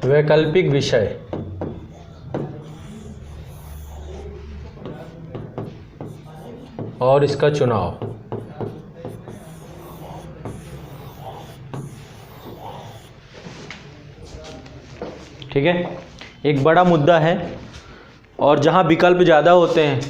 वैकल्पिक विषय और इसका चुनाव। ठीक है, एक बड़ा मुद्दा है और जहाँ विकल्प ज़्यादा होते हैं,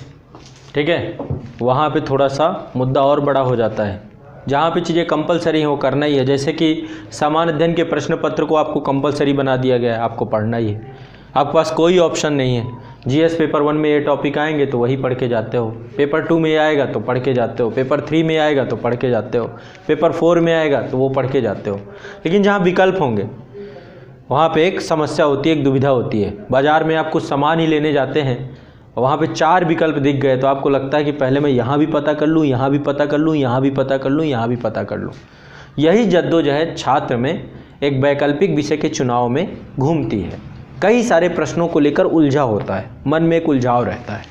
ठीक है, वहाँ पे थोड़ा सा मुद्दा और बड़ा हो जाता है। जहाँ पे चीज़ें कंपलसरी हैं वो करना ही है, जैसे कि सामान्य अध्ययन के प्रश्न पत्र को आपको कंपलसरी बना दिया गया है, आपको पढ़ना ही है, आपके पास कोई ऑप्शन नहीं है। जीएस पेपर 1 में ये टॉपिक आएंगे तो वही पढ़ के जाते हो, पेपर 2 में आएगा तो पढ़ के जाते हो, पेपर 3 में आएगा तो पढ़ के जाते हो, पेपर 4 में आएगा तो वो पढ़ के जाते हो। लेकिन जहाँ विकल्प होंगे वहाँ पे एक समस्या होती है, एक दुविधा होती है। बाज़ार में आप कुछ सामान ही लेने जाते हैं, वहाँ पे 4 विकल्प दिख गए तो आपको लगता है कि पहले मैं यहाँ भी पता कर लूँ, यहाँ भी पता कर लूँ, यहाँ भी पता कर लूँ, यहाँ भी पता कर लूँ। यही जद्दोजहद छात्र में एक वैकल्पिक विषय के चुनाव में घूमती है। कई सारे प्रश्नों को लेकर उलझा होता है, मन में एक उलझाव रहता है।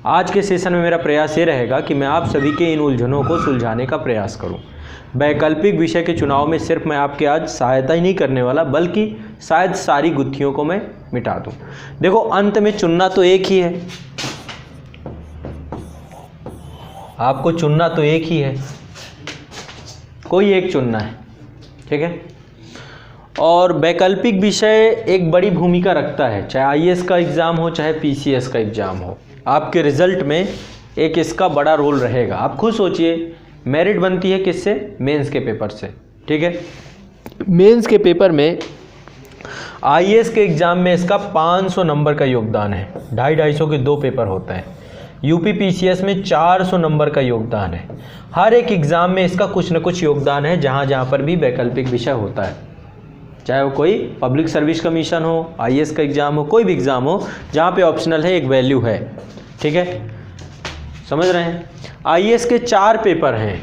आज के सेशन में मेरा प्रयास ये रहेगा कि मैं आप सभी के इन उलझनों को सुलझाने का प्रयास करूँ। वैकल्पिक विषय के चुनाव में सिर्फ मैं आपके आज सहायता ही नहीं करने वाला, बल्कि शायद सारी गुत्थियों को मैं मिटा दूं। देखो, अंत में चुनना तो एक ही है, आपको चुनना तो एक ही है, कोई एक चुनना है, ठीक है। और वैकल्पिक विषय एक बड़ी भूमिका रखता है, चाहे आईएएस का एग्ज़ाम हो, चाहे पीसीएस का एग्ज़ाम हो, आपके रिजल्ट में एक इसका बड़ा रोल रहेगा। आप खुद सोचिए, मेरिट बनती है किससे? मेंस के पेपर से, ठीक है। मेंस के पेपर में आईएएस के एग्ज़ाम में इसका 500 नंबर का योगदान है, 250-250 के 2 पेपर होते हैं। यूपी पीसीएस में 400 नंबर का योगदान है। हर एक एग्ज़ाम में इसका कुछ न कुछ योगदान है, जहाँ जहाँ पर भी वैकल्पिक विषय होता है, चाहे वो कोई पब्लिक सर्विस कमीशन हो, आईएएस का एग्ज़ाम हो, कोई भी एग्ज़ाम हो, जहाँ पे ऑप्शनल है एक वैल्यू है, ठीक है, समझ रहे हैं। आईएएस के 4 पेपर हैं,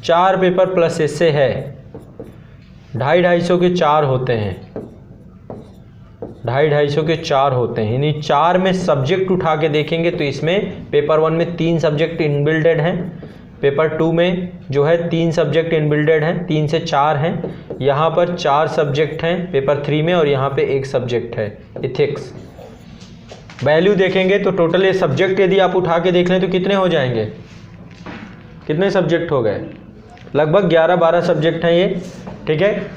4 पेपर प्लस एस्से है, 250-250 के 4 होते हैं, 250-250 के 4 होते हैं। यानी 4 में सब्जेक्ट उठा के देखेंगे तो इसमें पेपर 1 में 3 सब्जेक्ट इनबिल्डेड हैं, पेपर 2 में जो है 3 सब्जेक्ट इनबिल्डेड हैं, 3 से 4 हैं, यहाँ पर 4 सब्जेक्ट हैं पेपर 3 में, और यहाँ पे 1 सब्जेक्ट है इथिक्स। वैल्यू देखेंगे तो टोटल ये सब्जेक्ट यदि आप उठा के देख लें तो कितने हो जाएंगे, कितने सब्जेक्ट हो गए? लगभग 11-12 सब्जेक्ट हैं ये, ठीक है।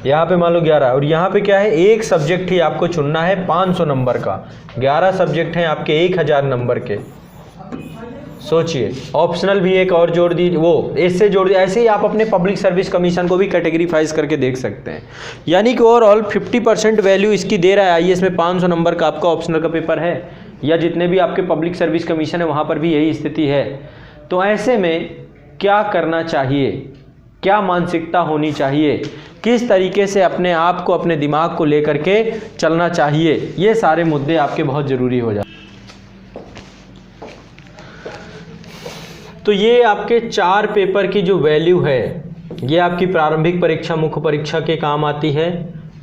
यहाँ पे मान लो 11, और यहाँ पे क्या है, 1 सब्जेक्ट ही आपको चुनना है 500 नंबर का, 11 सब्जेक्ट हैं आपके 1000 नंबर के। सोचिए, ऑप्शनल भी एक और जोड़ दी, वो इससे जोड़ दिया। ऐसे ही आप अपने पब्लिक सर्विस कमीशन को भी कैटेगरीफाइज करके देख सकते हैं। यानी कि ओवरऑल 50% वैल्यू इसकी दे रहा है। आईएएस में 500 नंबर का आपका ऑप्शनल का पेपर है, या जितने भी आपके पब्लिक सर्विस कमीशन है वहाँ पर भी यही स्थिति है। तो ऐसे में क्या करना चाहिए, क्या मानसिकता होनी चाहिए, किस तरीके से अपने आप को, अपने दिमाग को लेकर के चलना चाहिए, ये सारे मुद्दे आपके बहुत ज़रूरी हो जाते हैं। तो ये आपके 4 पेपर की जो वैल्यू है, ये आपकी प्रारंभिक परीक्षा, मुख्य परीक्षा के काम आती है,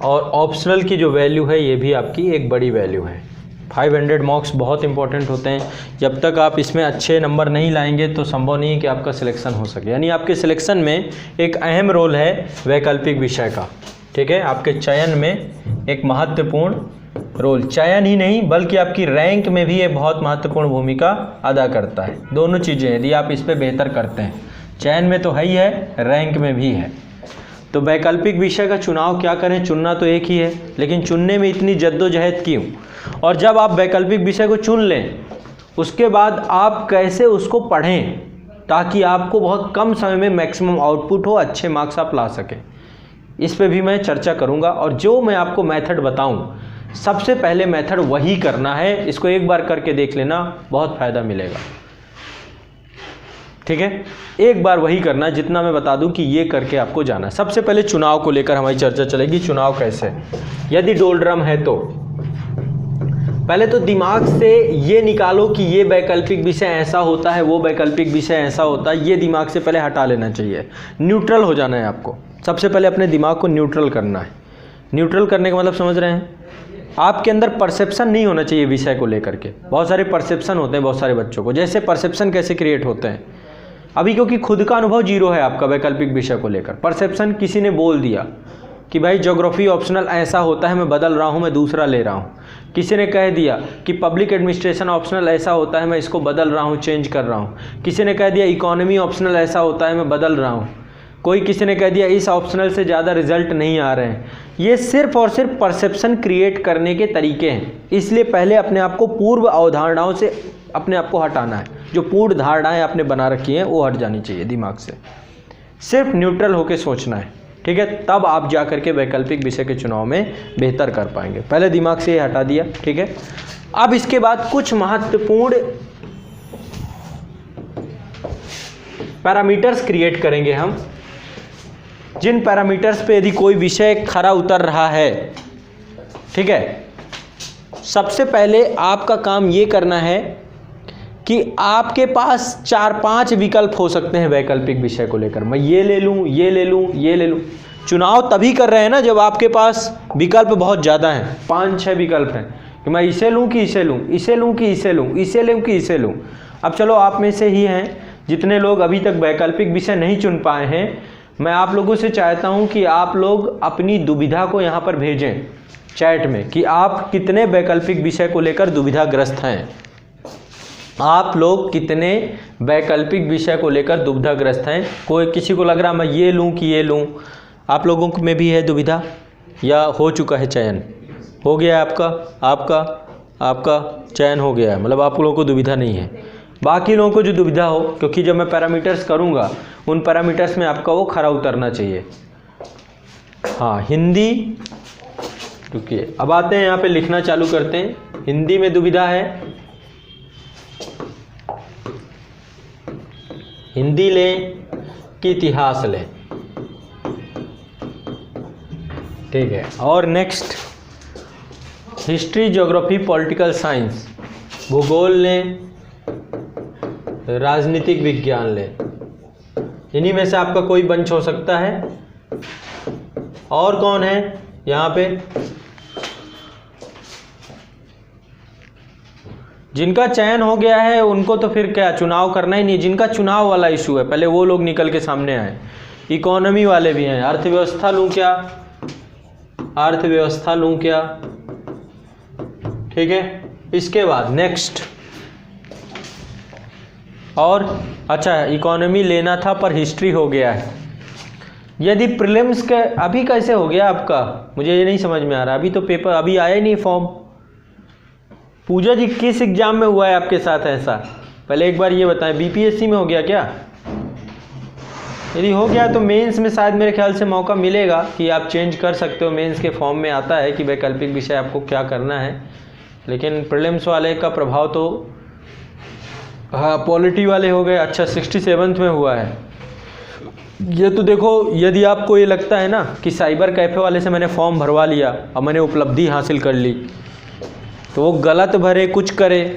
और ऑप्शनल की जो वैल्यू है ये भी आपकी एक बड़ी वैल्यू है। 500 मार्क्स बहुत इंपॉर्टेंट होते हैं। जब तक आप इसमें अच्छे नंबर नहीं लाएंगे तो संभव नहीं है कि आपका सिलेक्शन हो सके। यानी आपके सिलेक्शन में एक अहम रोल है वैकल्पिक विषय का, ठीक है। आपके चयन में एक महत्वपूर्ण रोल, चयन ही नहीं बल्कि आपकी रैंक में भी ये बहुत महत्वपूर्ण भूमिका अदा करता है। दोनों चीज़ें यदि आप इस पे बेहतर करते हैं, चयन में तो है ही है, रैंक में भी है। तो वैकल्पिक विषय का चुनाव क्या करें, चुनना तो एक ही है, लेकिन चुनने में इतनी जद्दोजहद क्यों? और जब आप वैकल्पिक विषय को चुन लें, उसके बाद आप कैसे उसको पढ़ें ताकि आपको बहुत कम समय में मैक्सिमम आउटपुट हो, अच्छे मार्क्स आप ला सकें, इस पे भी मैं चर्चा करूँगा। और जो मैं आपको मेथड बताऊँ, सबसे पहले मेथड वही करना है। इसको एक बार करके देख लेना, बहुत फ़ायदा मिलेगा, ठीक है। एक बार वही करना जितना मैं बता दूं कि ये करके आपको जाना। सबसे पहले चुनाव को लेकर हमारी चर्चा चलेगी। चुनाव कैसे, यदि डोलड्रम है तो पहले तो दिमाग से ये निकालो कि ये वैकल्पिक विषय ऐसा होता है, वो वैकल्पिक विषय ऐसा होता है, ये दिमाग से पहले हटा लेना चाहिए। न्यूट्रल हो जाना है आपको, सबसे पहले अपने दिमाग को न्यूट्रल करना है। न्यूट्रल करने का मतलब समझ रहे हैं, आपके अंदर परसेप्शन नहीं होना चाहिए विषय को लेकर के। बहुत सारे परसेप्शन होते हैं बहुत सारे बच्चों को। जैसे परसेप्शन कैसे क्रिएट होते हैं, अभी क्योंकि खुद का अनुभव जीरो है आपका वैकल्पिक विषय को लेकर, परसेप्शन किसी ने बोल दिया, कि भाई ज्योग्राफी ऑप्शनल ऐसा होता है, मैं बदल रहा हूँ, मैं दूसरा ले रहा हूँ। किसी ने कह दिया कि पब्लिक एडमिनिस्ट्रेशन ऑप्शनल ऐसा होता है, मैं इसको बदल रहा हूँ, चेंज कर रहा हूँ। किसी ने कह दिया इकोनॉमी ऑप्शनल ऐसा होता है, मैं बदल रहा हूँ। कोई किसी ने कह दिया इस ऑप्शनल से ज़्यादा रिजल्ट नहीं आ रहे हैं। ये सिर्फ और सिर्फ परसेप्शन क्रिएट करने के तरीके हैं। इसलिए पहले अपने आप को पूर्व अवधारणाओं से अपने आप को हटाना है। जो पूर्ण धारणाएं आपने बना रखी हैं वो हट जानी चाहिए दिमाग से। सिर्फ न्यूट्रल होकर सोचना है, ठीक है, तब आप जा करके वैकल्पिक विषय के चुनाव में बेहतर कर पाएंगे। पहले दिमाग से ये हटा दिया, ठीक है। अब इसके बाद कुछ महत्वपूर्ण पैरामीटर्स क्रिएट करेंगे हम, जिन पैरामीटर्स पे यदि कोई विषय खरा उतर रहा है, ठीक है। सबसे पहले आपका काम ये करना है कि आपके पास 4-5 विकल्प हो सकते हैं वैकल्पिक विषय को लेकर। मैं ये ले लूँ, ये ले लूँ, ये ले लूँ। चुनाव तभी कर रहे हैं ना जब आपके पास विकल्प बहुत ज़्यादा हैं, 5-6 विकल्प हैं कि मैं इसे लूँ कि इसे लूँ, इसे लूँ कि इसे लूँ, इसे लूँ कि इसे लूँ। अब चलो आप में से ही हैं जितने लोग अभी तक वैकल्पिक विषय नहीं चुन पाए हैं, मैं आप लोगों से चाहता हूं कि आप लोग अपनी दुविधा को यहां पर भेजें चैट में कि आप कितने वैकल्पिक विषय को लेकर दुविधाग्रस्त हैं। आप लोग कितने वैकल्पिक विषय को लेकर दुविधाग्रस्त हैं। कोई किसी को लग रहा मैं ये लूं कि ये लूं। आप लोगों में भी है दुविधा या हो चुका है चयन? हो गया है आपका चयन हो गया है, मतलब आप लोगों को दुविधा नहीं है। बाकी लोगों को जो दुविधा हो, क्योंकि जब मैं पैरामीटर्स करूंगा उन पैरामीटर्स में आपका वो खरा उतरना चाहिए। हाँ, हिंदी, क्योंकि अब आते हैं यहाँ पे लिखना चालू करते हैं। हिंदी में दुविधा है, हिंदी लें कि इतिहास लें, ठीक है। और next history, geography, political science, भूगोल लें, राजनीतिक विज्ञान लें। इन्हीं में से आपका कोई बंच हो सकता है। और कौन है यहाँ पे? जिनका चयन हो गया है उनको तो फिर क्या चुनाव करना ही नहीं। जिनका चुनाव वाला इशू है पहले वो लोग निकल के सामने आए। इकोनॉमी वाले भी हैं। अर्थव्यवस्था लूँ क्या, अर्थव्यवस्था लूँ क्या, ठीक है। इसके बाद नेक्स्ट, और अच्छा इकोनॉमी लेना था पर हिस्ट्री हो गया है। यदि प्रीलिम्स के अभी कैसे हो गया आपका, मुझे ये नहीं समझ में आ रहा। अभी तो पेपर अभी आया ही नहीं फॉर्म। पूजा जी किस एग्जाम में हुआ है आपके साथ ऐसा, पहले एक बार ये बताएं। बीपीएससी में हो गया क्या? यदि हो गया तो मेंस में शायद मेरे ख्याल से मौका मिलेगा कि आप चेंज कर सकते हो। मेंस के फॉर्म में आता है कि वैकल्पिक विषय आपको क्या करना है, लेकिन प्रीलिम्स वाले का प्रभाव तो हाँ पॉलिटी वाले हो गए। अच्छा 67th में हुआ है ये तो देखो। यदि आपको ये लगता है ना कि साइबर कैफ़े वाले से मैंने फॉर्म भरवा लिया और मैंने उपलब्धि हासिल कर ली, तो वो गलत भरे कुछ करे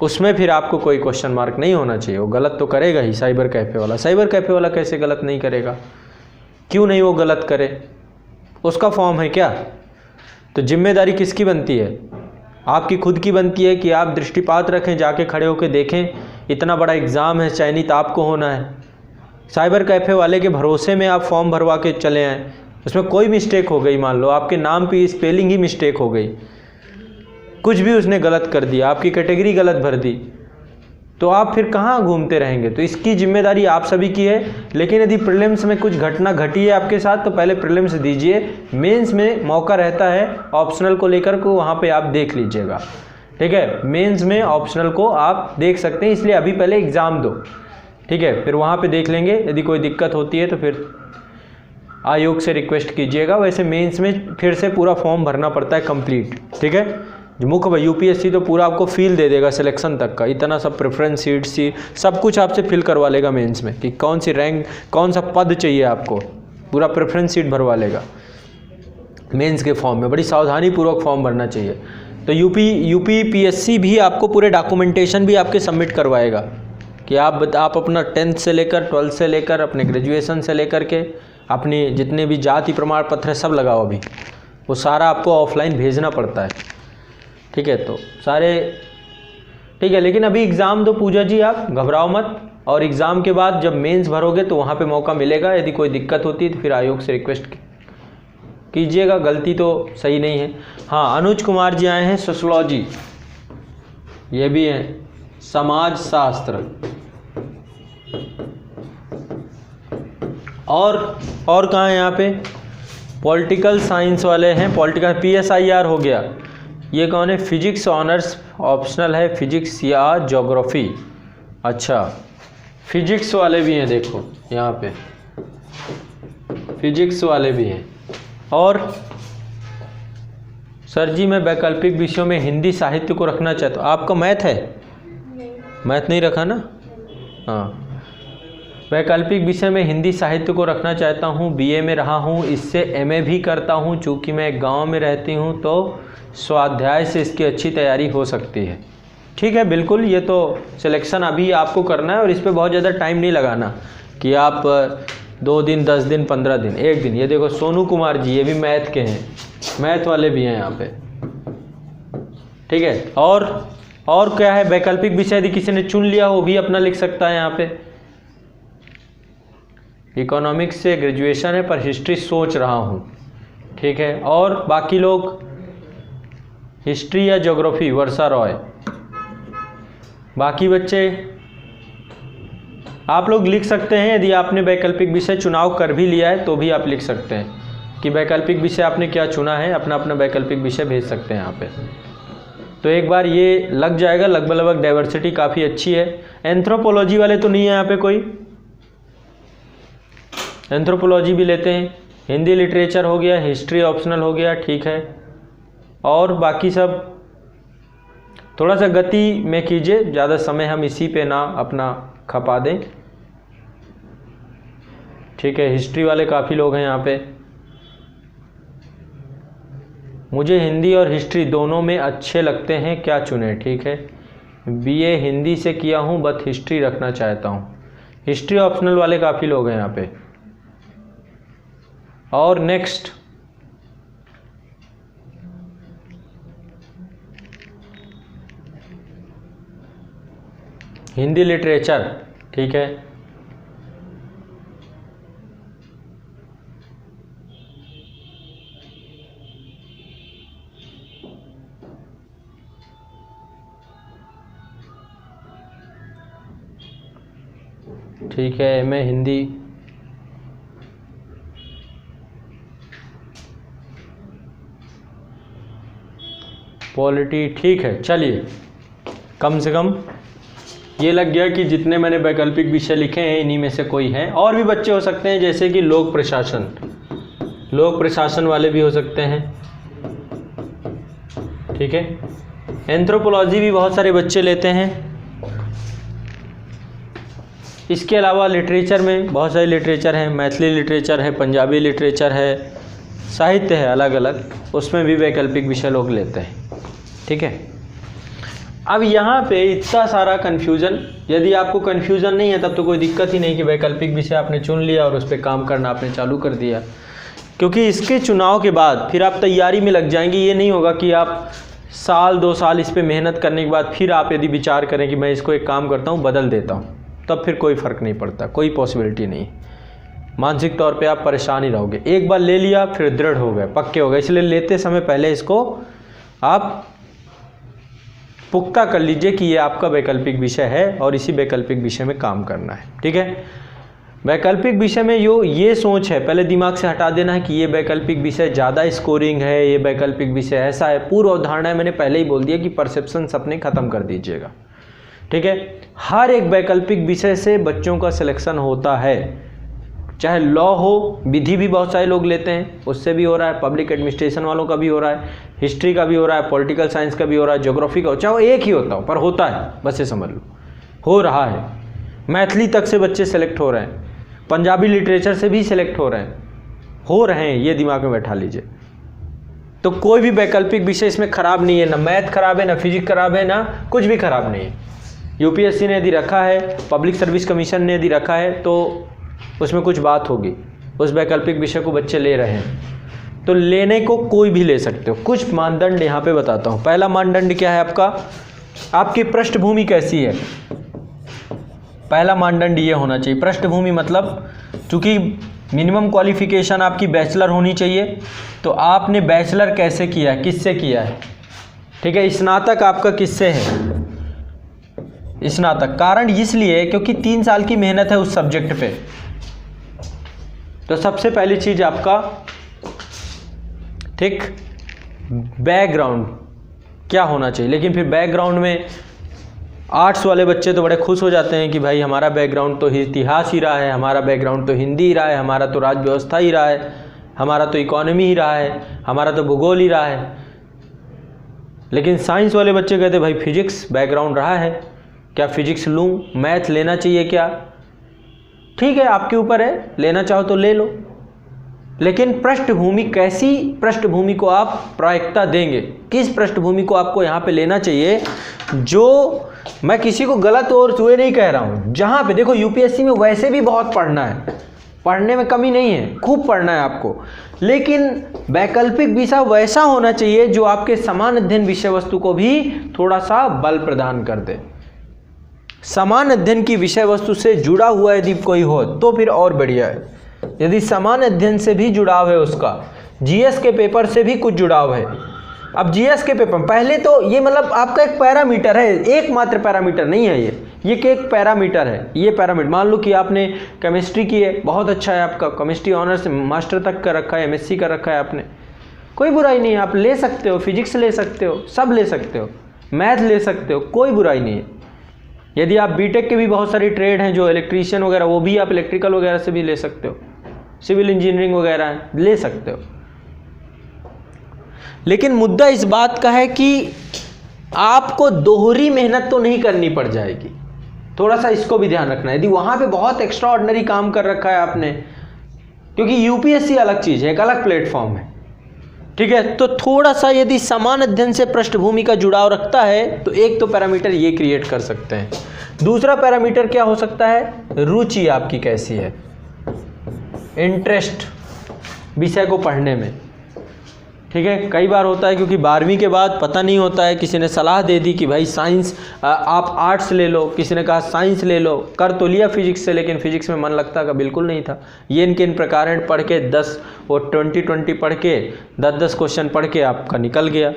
उसमें फिर आपको कोई क्वेश्चन मार्क नहीं होना चाहिए। वो गलत तो करेगा ही साइबर कैफ़े वाला। साइबर कैफ़े वाला कैसे गलत नहीं करेगा? क्यों नहीं वो गलत करे? उसका फॉर्म है क्या? तो जिम्मेदारी किसकी बनती है? आपकी खुद की बनती है कि आप दृष्टिपात रखें, जाके खड़े होकर देखें। इतना बड़ा एग्ज़ाम है, चयनित आपको होना है। साइबर कैफ़े वाले के भरोसे में आप फॉर्म भरवा के चले आएँ, उसमें कोई मिस्टेक हो गई, मान लो आपके नाम की स्पेलिंग ही मिस्टेक हो गई, कुछ भी उसने गलत कर दिया, आपकी कैटेगरी गलत भर दी, तो आप फिर कहाँ घूमते रहेंगे? तो इसकी जिम्मेदारी आप सभी की है। लेकिन यदि प्रीलिम्स में कुछ घटना घटी है आपके साथ तो पहले प्रीलिम्स दीजिए। मेंस में मौका रहता है ऑप्शनल को लेकर को, वहाँ पे आप देख लीजिएगा, ठीक है। मेंस में ऑप्शनल को आप देख सकते हैं, इसलिए अभी पहले एग्ज़ाम दो, ठीक है, फिर वहाँ पे देख लेंगे। यदि कोई दिक्कत होती है तो फिर आयोग से रिक्वेस्ट कीजिएगा। वैसे मेंस में फिर से पूरा फॉर्म भरना पड़ता है कंप्लीट, ठीक है। मुख्य यूपीएससी तो पूरा आपको फील दे देगा सिलेक्शन तक का, इतना सब प्रेफरेंस सीट सी सब कुछ आपसे फिल करवा लेगा मेंस में कि कौन सी रैंक, कौन सा पद चाहिए आपको, पूरा प्रेफरेंस सीट भरवा लेगा मेंस के फॉर्म में। बड़ी सावधानी पूर्वक फॉर्म भरना चाहिए। तो यूपीपीएससी भी आपको पूरे डॉक्यूमेंटेशन भी आपके सबमिट करवाएगा कि आप अपना 10th से लेकर 12th से लेकर अपने ग्रेजुएशन से लेकर के अपनी जितने भी जाति प्रमाण पत्र सब लगाओ। अभी वो सारा आपको ऑफलाइन भेजना पड़ता है, ठीक है। तो सारे ठीक है, लेकिन अभी एग्ज़ाम दो पूजा जी, आप घबराओ मत। और एग्ज़ाम के बाद जब मेंस भरोगे तो वहाँ पे मौका मिलेगा। यदि कोई दिक्कत होती है तो फिर आयोग से रिक्वेस्ट कीजिएगा, गलती तो सही नहीं है। हाँ, अनुज कुमार जी आए हैं सोशलॉजी, ये भी है समाज शास्त्र। और कहाँ है यहाँ पे? पॉलिटिकल साइंस वाले हैं, पॉलिटिकल PSIR हो गया। ये कौन है? फिजिक्स ऑनर्स ऑप्शनल है, फिजिक्स या ज्योग्राफी। अच्छा, फिजिक्स वाले भी हैं, देखो यहाँ पे फिजिक्स वाले भी हैं। और सर जी मैं वैकल्पिक विषयों में हिंदी साहित्य को रखना चाहता हूँ। आपका मैथ है? मैथ नहीं रखा ना? हाँ, वैकल्पिक विषय में हिंदी साहित्य को रखना चाहता हूँ, BA में रहा हूँ, इससे MA भी करता हूँ। चूँकि मैं गांव में रहती हूँ तो स्वाध्याय से इसकी अच्छी तैयारी हो सकती है। ठीक है, बिल्कुल, ये तो सिलेक्शन अभी आपको करना है और इस पर बहुत ज़्यादा टाइम नहीं लगाना कि आप 2 दिन, 10 दिन, 15 दिन, 1 दिन। ये देखो सोनू कुमार जी, ये भी मैथ के हैं, मैथ वाले भी हैं यहाँ पे। ठीक है, और क्या है? वैकल्पिक विषय यदि किसी ने चुन लिया हो भी अपना लिख सकता है यहाँ पे। इकोनॉमिक्स से ग्रेजुएशन है पर हिस्ट्री सोच रहा हूँ। ठीक है, और बाकी लोग हिस्ट्री या ज्योग्राफी, वर्षा रॉय। बाकी बच्चे आप लोग लिख सकते हैं, यदि आपने वैकल्पिक विषय चुनाव कर भी लिया है तो भी आप लिख सकते हैं कि वैकल्पिक विषय आपने क्या चुना है, अपना अपना वैकल्पिक विषय भेज सकते हैं यहाँ पे। तो एक बार ये लग जाएगा, लगभग डाइवर्सिटी काफ़ी अच्छी है। एंथ्रोपोलॉजी वाले तो नहीं है यहाँ पे कोई? एंथ्रोपोलॉजी भी लेते हैं। हिंदी लिटरेचर हो गया, हिस्ट्री ऑप्शनल हो गया, ठीक है। और बाकी सब थोड़ा सा गति में कीजिए, ज़्यादा समय हम इसी पे ना अपना खपा दें। ठीक है, हिस्ट्री वाले काफ़ी लोग हैं यहाँ पे। मुझे हिंदी और हिस्ट्री दोनों में अच्छे लगते हैं, क्या चुने? ठीक है, BA हिंदी से किया हूँ, बट हिस्ट्री रखना चाहता हूँ। हिस्ट्री ऑप्शनल वाले काफ़ी लोग हैं यहाँ पे। और नेक्स्ट, हिंदी लिटरेचर, ठीक है। ठीक है, मैं हिंदी, पॉलिटी, ठीक है। चलिए, कम से कम ये लग गया कि जितने मैंने वैकल्पिक विषय लिखे हैं इन्हीं में से कोई है। और भी बच्चे हो सकते हैं, जैसे कि लोक प्रशासन वाले भी हो सकते हैं। ठीक है, एंथ्रोपोलॉजी भी बहुत सारे बच्चे लेते हैं। इसके अलावा लिटरेचर में बहुत सारे लिटरेचर हैं, मैथिली लिटरेचर है, पंजाबी लिटरेचर है, साहित्य है अलग अलग, उसमें भी वैकल्पिक विषय लोग लेते हैं। ठीक है, अब यहाँ पे इतना सारा कन्फ्यूज़न, यदि आपको कन्फ्यूज़न नहीं है तब तो कोई दिक्कत ही नहीं कि वैकल्पिक विषय आपने चुन लिया और उस पर काम करना आपने चालू कर दिया। क्योंकि इसके चुनाव के बाद फिर आप तैयारी में लग जाएंगे। ये नहीं होगा कि आप साल 2 साल इस पर मेहनत करने के बाद फिर आप यदि विचार करें कि मैं इसको एक काम करता हूँ, बदल देता हूँ, तब फिर कोई फ़र्क नहीं पड़ता, कोई पॉसिबिलिटी नहीं। मानसिक तौर पे आप परेशान ही रहोगे। एक बार ले लिया फिर दृढ़ हो गए, पक्के हो गए। इसलिए लेते समय पहले इसको आप पुख्ता कर लीजिए कि ये आपका वैकल्पिक विषय है और इसी वैकल्पिक विषय में काम करना है। ठीक है, वैकल्पिक विषय में ये सोच है, पहले दिमाग से हटा देना है कि ये वैकल्पिक विषय ज़्यादा स्कोरिंग है, ये वैकल्पिक विषय ऐसा है। पूर्व अवधारणा मैंने पहले ही बोल दिया कि परसेप्शंस अपने ख़त्म कर दीजिएगा। ठीक है, हर एक वैकल्पिक विषय से बच्चों का सिलेक्शन होता है, चाहे लॉ हो, विधि भी बहुत सारे लोग लेते हैं, उससे भी हो रहा है, पब्लिक एडमिनिस्ट्रेशन वालों का भी हो रहा है, हिस्ट्री का भी हो रहा है, पॉलिटिकल साइंस का भी हो रहा है, ज्योग्राफी का हो, चाहे वो एक ही होता हो पर होता है, बस ये समझ लो हो रहा है। मैथिली तक से बच्चे सेलेक्ट हो रहे हैं, पंजाबी लिटरेचर से भी सिलेक्ट हो रहे हैं, ये दिमाग में बैठा लीजिए। तो कोई भी वैकल्पिक विषय इसमें ख़राब नहीं है, ना मैथ खराब है, ना फिजिक्स खराब है, ना कुछ भी खराब नहीं है। यूपीएससी ने यदि रखा है, पब्लिक सर्विस कमीशन ने यदि रखा है तो उसमें कुछ बात होगी, उस वैकल्पिक विषय को बच्चे ले रहे हैं तो लेने को कोई भी ले सकते हो। कुछ मानदंड यहाँ पे बताता हूँ। पहला मानदंड क्या है आपका, आपकी पृष्ठभूमि कैसी है। पहला मानदंड ये होना चाहिए, पृष्ठभूमि मतलब चूँकि मिनिमम क्वालिफिकेशन आपकी बैचलर होनी चाहिए। तो आपने बैचलर कैसे किया है, किससे किया है, ठीक है। स्नातक आपका किससे है, स्नातक। कारण इसलिए क्योंकि 3 साल की मेहनत है उस सब्जेक्ट पे। तो सबसे पहली चीज आपका, ठीक, बैकग्राउंड क्या होना चाहिए। लेकिन फिर बैकग्राउंड में आर्ट्स वाले बच्चे तो बड़े खुश हो जाते हैं कि भाई हमारा बैकग्राउंड तो इतिहास ही रहा है, हमारा बैकग्राउंड तो हिंदी ही रहा है, हमारा तो राज्य व्यवस्था ही रहा है, हमारा तो इकोनॉमी ही रहा है, हमारा तो भूगोल ही रहा है। लेकिन साइंस वाले बच्चे कहते भाई फिजिक्स बैकग्राउंड रहा है, क्या फिजिक्स लूँ, मैथ लेना चाहिए क्या। ठीक है, आपके ऊपर है, लेना चाहो तो ले लो। लेकिन पृष्ठभूमि, कैसी पृष्ठभूमि को आप प्रायिकता देंगे, किस पृष्ठभूमि को आपको यहाँ पे लेना चाहिए। जो मैं किसी को गलत और हुए नहीं कह रहा हूँ, जहाँ पे देखो यूपीएससी में वैसे भी बहुत पढ़ना है, पढ़ने में कमी नहीं है, खूब पढ़ना है आपको। लेकिन वैकल्पिक विषय वैसा होना चाहिए जो आपके समान अध्ययन विषय वस्तु को भी थोड़ा सा बल प्रदान कर दे। समान अध्ययन की विषय वस्तु से जुड़ा हुआ यदि कोई हो तो फिर और बढ़िया है। यदि समान अध्ययन से भी जुड़ाव है, उसका जीएस के पेपर से भी कुछ जुड़ाव है। अब जीएस के पेपर पहले तो ये मतलब आपका एक पैरामीटर है, एकमात्र पैरामीटर नहीं है ये एक पैरामीटर है। ये पैरामीटर मान लो कि आपने केमिस्ट्री की है, बहुत अच्छा है, आपका केमिस्ट्री ऑनर्स मास्टर तक का रखा है, एमएससी का रखा है आपने, कोई बुराई नहीं है, आप ले सकते हो। फिजिक्स ले सकते हो, सब ले सकते हो, मैथ ले सकते हो, कोई बुराई नहीं है। यदि आप बीटेक के भी बहुत सारी ट्रेड हैं जो इलेक्ट्रीशियन वगैरह, वो भी आप इलेक्ट्रिकल वगैरह से भी ले सकते हो, सिविल इंजीनियरिंग वगैरह ले सकते हो। लेकिन मुद्दा इस बात का है कि आपको दोहरी मेहनत तो नहीं करनी पड़ जाएगी, थोड़ा सा इसको भी ध्यान रखना है। यदि वहां पे बहुत एक्स्ट्रा ऑर्डिनरी काम कर रखा है आपने, क्योंकि यूपीएससी अलग चीज है, एक अलग प्लेटफॉर्म है, ठीक है। तो थोड़ा सा यदि समान अध्ययन से पृष्ठभूमि का जुड़ाव रखता है तो एक तो पैरामीटर ये क्रिएट कर सकते हैं। दूसरा पैरामीटर क्या हो सकता है, रुचि आपकी कैसी है, इंटरेस्ट विषय को पढ़ने में, ठीक है। कई बार होता है क्योंकि 12वीं के बाद पता नहीं होता है, किसी ने सलाह दे दी कि भाई साइंस आप आर्ट्स ले लो, किसी ने कहा साइंस ले लो, कर तो लिया फिजिक्स से, लेकिन फिजिक्स में मन लगता का बिल्कुल नहीं था। ये इनके इन प्रकार पढ़ के 10 और 20 पढ़ के 10 क्वेश्चन पढ़ के आपका निकल गया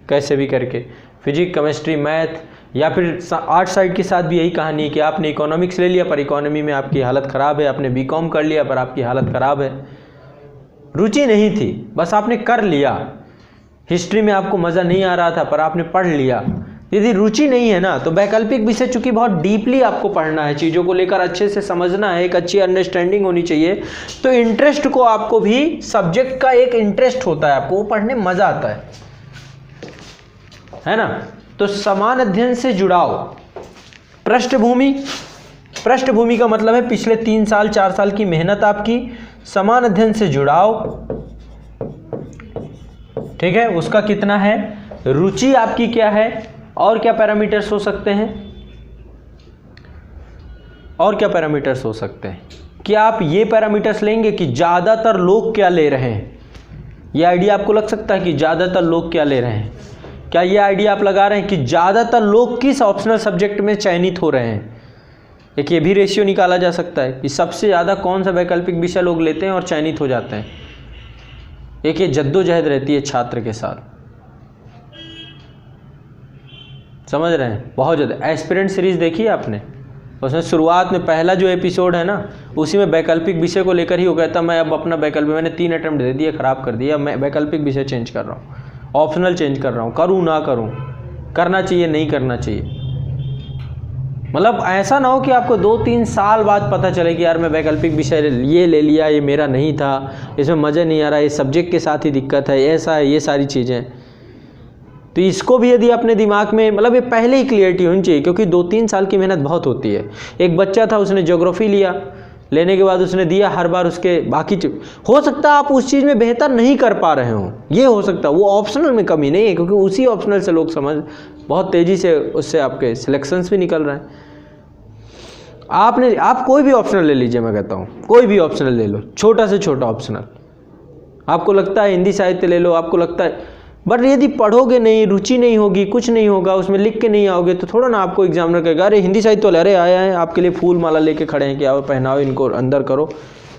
कैसे भी करके। फिजिक्स, केमिस्ट्री, मैथ, या फिर आर्ट साइड के साथ भी यही कहानी है कि आपने इकोनॉमिक्स ले लिया पर इकोनॉमी में आपकी हालत ख़राब है, आपने बीकॉम कर लिया पर आपकी हालत ख़राब है, रुचि नहीं थी, बस आपने कर लिया। हिस्ट्री में आपको मज़ा नहीं आ रहा था पर आपने पढ़ लिया। यदि रुचि नहीं है ना, तो वैकल्पिक विषय चूंकि बहुत डीपली आपको पढ़ना है, चीज़ों को लेकर अच्छे से समझना है, एक अच्छी अंडरस्टैंडिंग होनी चाहिए, तो इंटरेस्ट को आपको भी, सब्जेक्ट का एक इंटरेस्ट होता है, आपको वो पढ़ने में मज़ा आता है ना। तो समान अध्ययन से जुड़ाव, पृष्ठभूमि का मतलब है पिछले 3 साल 4 साल की मेहनत आपकी, समान अध्ययन से जुड़ाव, ठीक है, उसका कितना है, रुचि आपकी क्या है, और क्या पैरामीटर्स हो सकते हैं, और क्या पैरामीटर्स हो सकते हैं। क्या आप ये पैरामीटर्स लेंगे कि ज़्यादातर लोग क्या ले रहे हैं, ये आइडिया आपको लग सकता है कि ज़्यादातर लोग क्या ले रहे हैं। क्या ये आइडिया आप लगा रहे हैं कि ज़्यादातर लोग किस ऑप्शनल सब्जेक्ट में चयनित हो रहे हैं। एक ये भी रेशियो निकाला जा सकता है कि सबसे ज़्यादा कौन सा वैकल्पिक विषय लोग लेते हैं और चयनित हो जाते हैं। एक ये जद्दोजहद रहती है छात्र के साथ, समझ रहे हैं, बहुत ज़्यादा। एस्पिरेंट सीरीज़ देखी है आपने, उसमें शुरुआत में पहला जो एपिसोड है ना, उसी में वैकल्पिक विषय को लेकर ही वो कहता मैं अब अपना वैकल्पिक, मैंने 3 अटेम्प्ट दे दिए, ख़राब कर दिया, मैं वैकल्पिक विषय चेंज कर रहा हूँ, ऑप्शनल चेंज कर रहा हूँ, करूँ ना करूँ, करना चाहिए नहीं करना चाहिए। मतलब ऐसा ना हो कि आपको 2-3 साल बाद पता चले कि यार मैं वैकल्पिक विषय ये ले लिया, ये मेरा नहीं था, इसमें मज़ा नहीं आ रहा, ये सब्जेक्ट के साथ ही दिक्कत है, ऐसा है, ये सारी चीज़ें। तो इसको भी यदि अपने दिमाग में, मतलब ये पहले ही क्लियरिटी होनी चाहिए, क्योंकि 2-3 साल की मेहनत बहुत होती है। एक बच्चा था, उसने ज्योग्राफी लिया, लेने के बाद उसने दिया हर बार, उसके बाकी हो सकता है आप उस चीज़ में बेहतर नहीं कर पा रहे हो, ये हो सकता है। वो ऑप्शनल में कमी नहीं है, क्योंकि उसी ऑप्शनल से लोग बहुत तेज़ी से उससे आपके सिलेक्शंस भी निकल रहे हैं। आप कोई भी ऑप्शनल ले लीजिए, मैं कहता हूँ कोई भी ऑप्शनल ले लो, छोटा से छोटा ऑप्शनल। आपको लगता है हिंदी साहित्य ले लो, आपको लगता है, बट यदि पढ़ोगे नहीं, रुचि नहीं होगी, कुछ नहीं होगा, उसमें लिख के नहीं आओगे, तो थोड़ा ना आपको एग्जामिनर कहेगा अरे हिंदी साहित्य वाले, अरे आया है आपके लिए फूल माला लेके खड़े हैं कि आओ पहनाओ इनको, अंदर करो,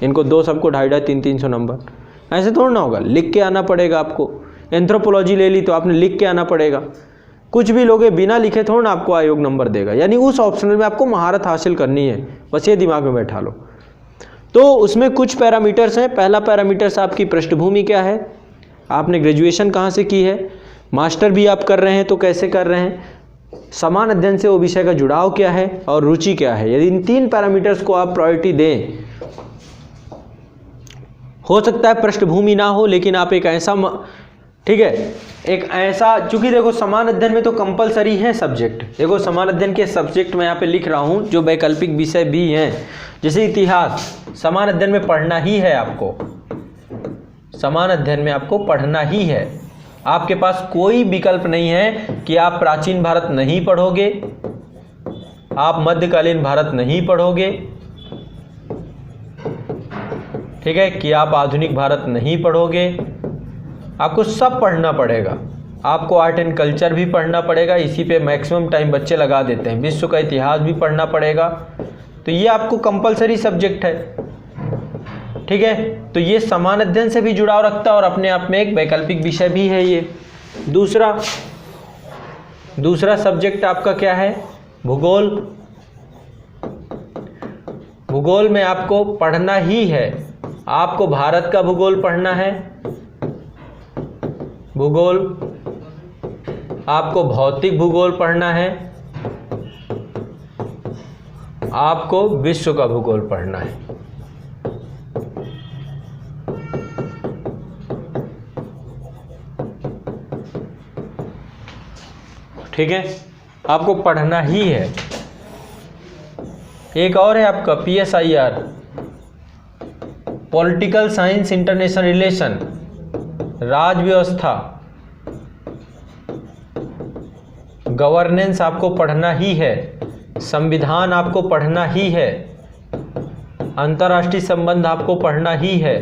इनको 2 सबको 250-250 300 नंबर, ऐसे थोड़ा ना होगा, लिख के आना पड़ेगा आपको। एंथ्रोपोलॉजी ले ली तो आपने लिख के आना पड़ेगा, कुछ भी लोगे बिना लिखे थोड़ा ना आपको आयोग नंबर देगा, यानी उस ऑप्शनल में आपको महारत हासिल करनी है, बस ये दिमाग में बैठा लो। तो उसमें कुछ पैरामीटर्स हैं। पहला पैरामीटर्स आपकी पृष्ठभूमि क्या है, आपने ग्रेजुएशन कहाँ से की है, मास्टर भी आप कर रहे हैं तो कैसे कर रहे हैं, समान अध्ययन से वो विषय का जुड़ाव क्या है और रुचि क्या है। यदि इन 3 पैरामीटर्स को आप प्रायोरिटी दें, हो सकता है पृष्ठभूमि ना हो लेकिन आप एक ऐसा ठीक है, एक ऐसा, चूंकि देखो समान अध्ययन में तो कंपलसरी है सब्जेक्ट, देखो समान अध्ययन के सब्जेक्ट मैं यहाँ पे लिख रहा हूँ जो वैकल्पिक विषय भी हैं, जैसे इतिहास समान अध्ययन में पढ़ना ही है आपको, समान अध्ययन में आपको पढ़ना ही है। आपके पास कोई विकल्प नहीं है कि आप प्राचीन भारत नहीं पढ़ोगे, आप मध्यकालीन भारत नहीं पढ़ोगे, ठीक है, कि आप आधुनिक भारत नहीं पढ़ोगे, आपको सब पढ़ना पड़ेगा। आपको आर्ट एंड कल्चर भी पढ़ना पड़ेगा, इसी पे मैक्सिमम टाइम बच्चे लगा देते हैं, विश्व का इतिहास भी पढ़ना पड़ेगा, तो ये आपको कंपलसरी सब्जेक्ट है, ठीक है। तो ये समान अध्ययन से भी जुड़ाव रखता है और अपने आप में एक वैकल्पिक विषय भी है ये। दूसरा सब्जेक्ट आपका क्या है, भूगोल। भूगोल में आपको पढ़ना ही है, आपको भारत का भूगोल पढ़ना है, भूगोल, आपको भौतिक भूगोल पढ़ना है, आपको विश्व का भूगोल पढ़ना है। ठीक है, आपको पढ़ना ही है। एक और है आपका PSIR, political science international relation, राज व्यवस्था, गवर्नेंस आपको पढ़ना ही है, संविधान आपको पढ़ना ही है, अंतर्राष्ट्रीय संबंध आपको पढ़ना ही है,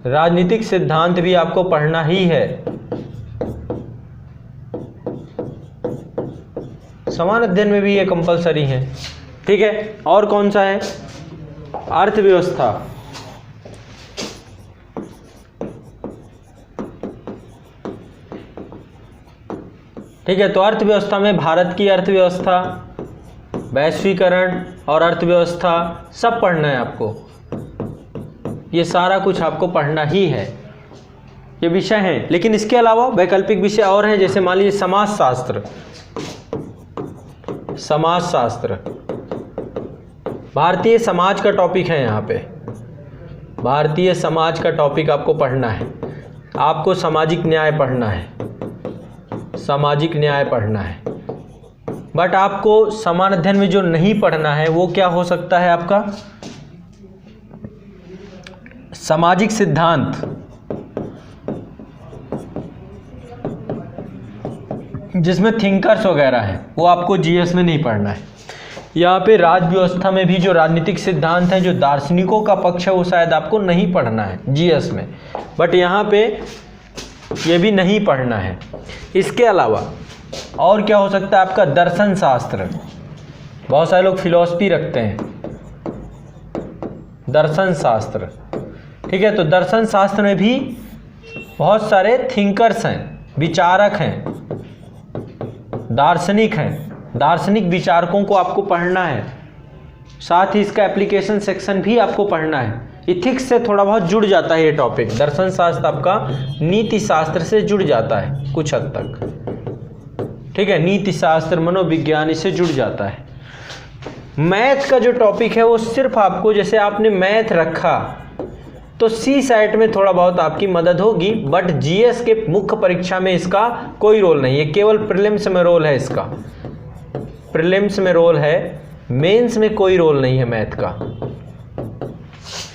राजनीतिक सिद्धांत भी आपको पढ़ना ही है। समान अध्ययन में भी ये कंपलसरी है, ठीक है। और कौन सा है, अर्थव्यवस्था, ठीक है। तो अर्थव्यवस्था में भारत की अर्थव्यवस्था, वैश्वीकरण और अर्थव्यवस्था सब पढ़ना है आपको, ये सारा कुछ आपको पढ़ना ही है, ये विषय हैं। लेकिन इसके अलावा वैकल्पिक विषय और हैं, जैसे मान लीजिए समाजशास्त्र, समाजशास्त्र भारतीय समाज का टॉपिक है, यहाँ पे भारतीय समाज का टॉपिक आपको पढ़ना है, आपको सामाजिक न्याय पढ़ना है, सामाजिक न्याय पढ़ना है। बट आपको समान अध्ययन में जो नहीं पढ़ना है वो क्या हो सकता है आपका, सामाजिक सिद्धांत, जिसमें थिंकर्स वगैरह है, वो आपको जीएस में नहीं पढ़ना है। यहाँ पे राज्य व्यवस्था में भी जो राजनीतिक सिद्धांत हैं, जो दार्शनिकों का पक्ष है, वो शायद आपको नहीं पढ़ना है जीएस में, बट यहाँ पे ये भी नहीं पढ़ना है। इसके अलावा और क्या हो सकता है आपका, दर्शन शास्त्र, बहुत सारे लोग फिलॉसफी रखते हैं, दर्शन शास्त्र, ठीक है। तो दर्शन शास्त्र में भी बहुत सारे थिंकर्स हैं, विचारक हैं, दार्शनिक हैं, दार्शनिक विचारकों को आपको पढ़ना है। साथ ही इसका एप्लीकेशन सेक्शन भी आपको पढ़ना है। इथिक्स से थोड़ा बहुत जुड़ जाता है ये टॉपिक, दर्शन शास्त्र आपका नीति शास्त्र से जुड़ जाता है कुछ हद तक, ठीक है। नीति शास्त्र, मनोविज्ञान इससे जुड़ जाता है। मैथ का जो टॉपिक है वो सिर्फ आपको, जैसे आपने मैथ रखा तो CSAT में थोड़ा बहुत आपकी मदद होगी, बट जीएस के मुख्य परीक्षा में इसका कोई रोल नहीं है, केवल प्रीलिम्स में रोल है इसका, प्रीलिम्स में रोल है, मेंस में कोई रोल नहीं है मैथ का।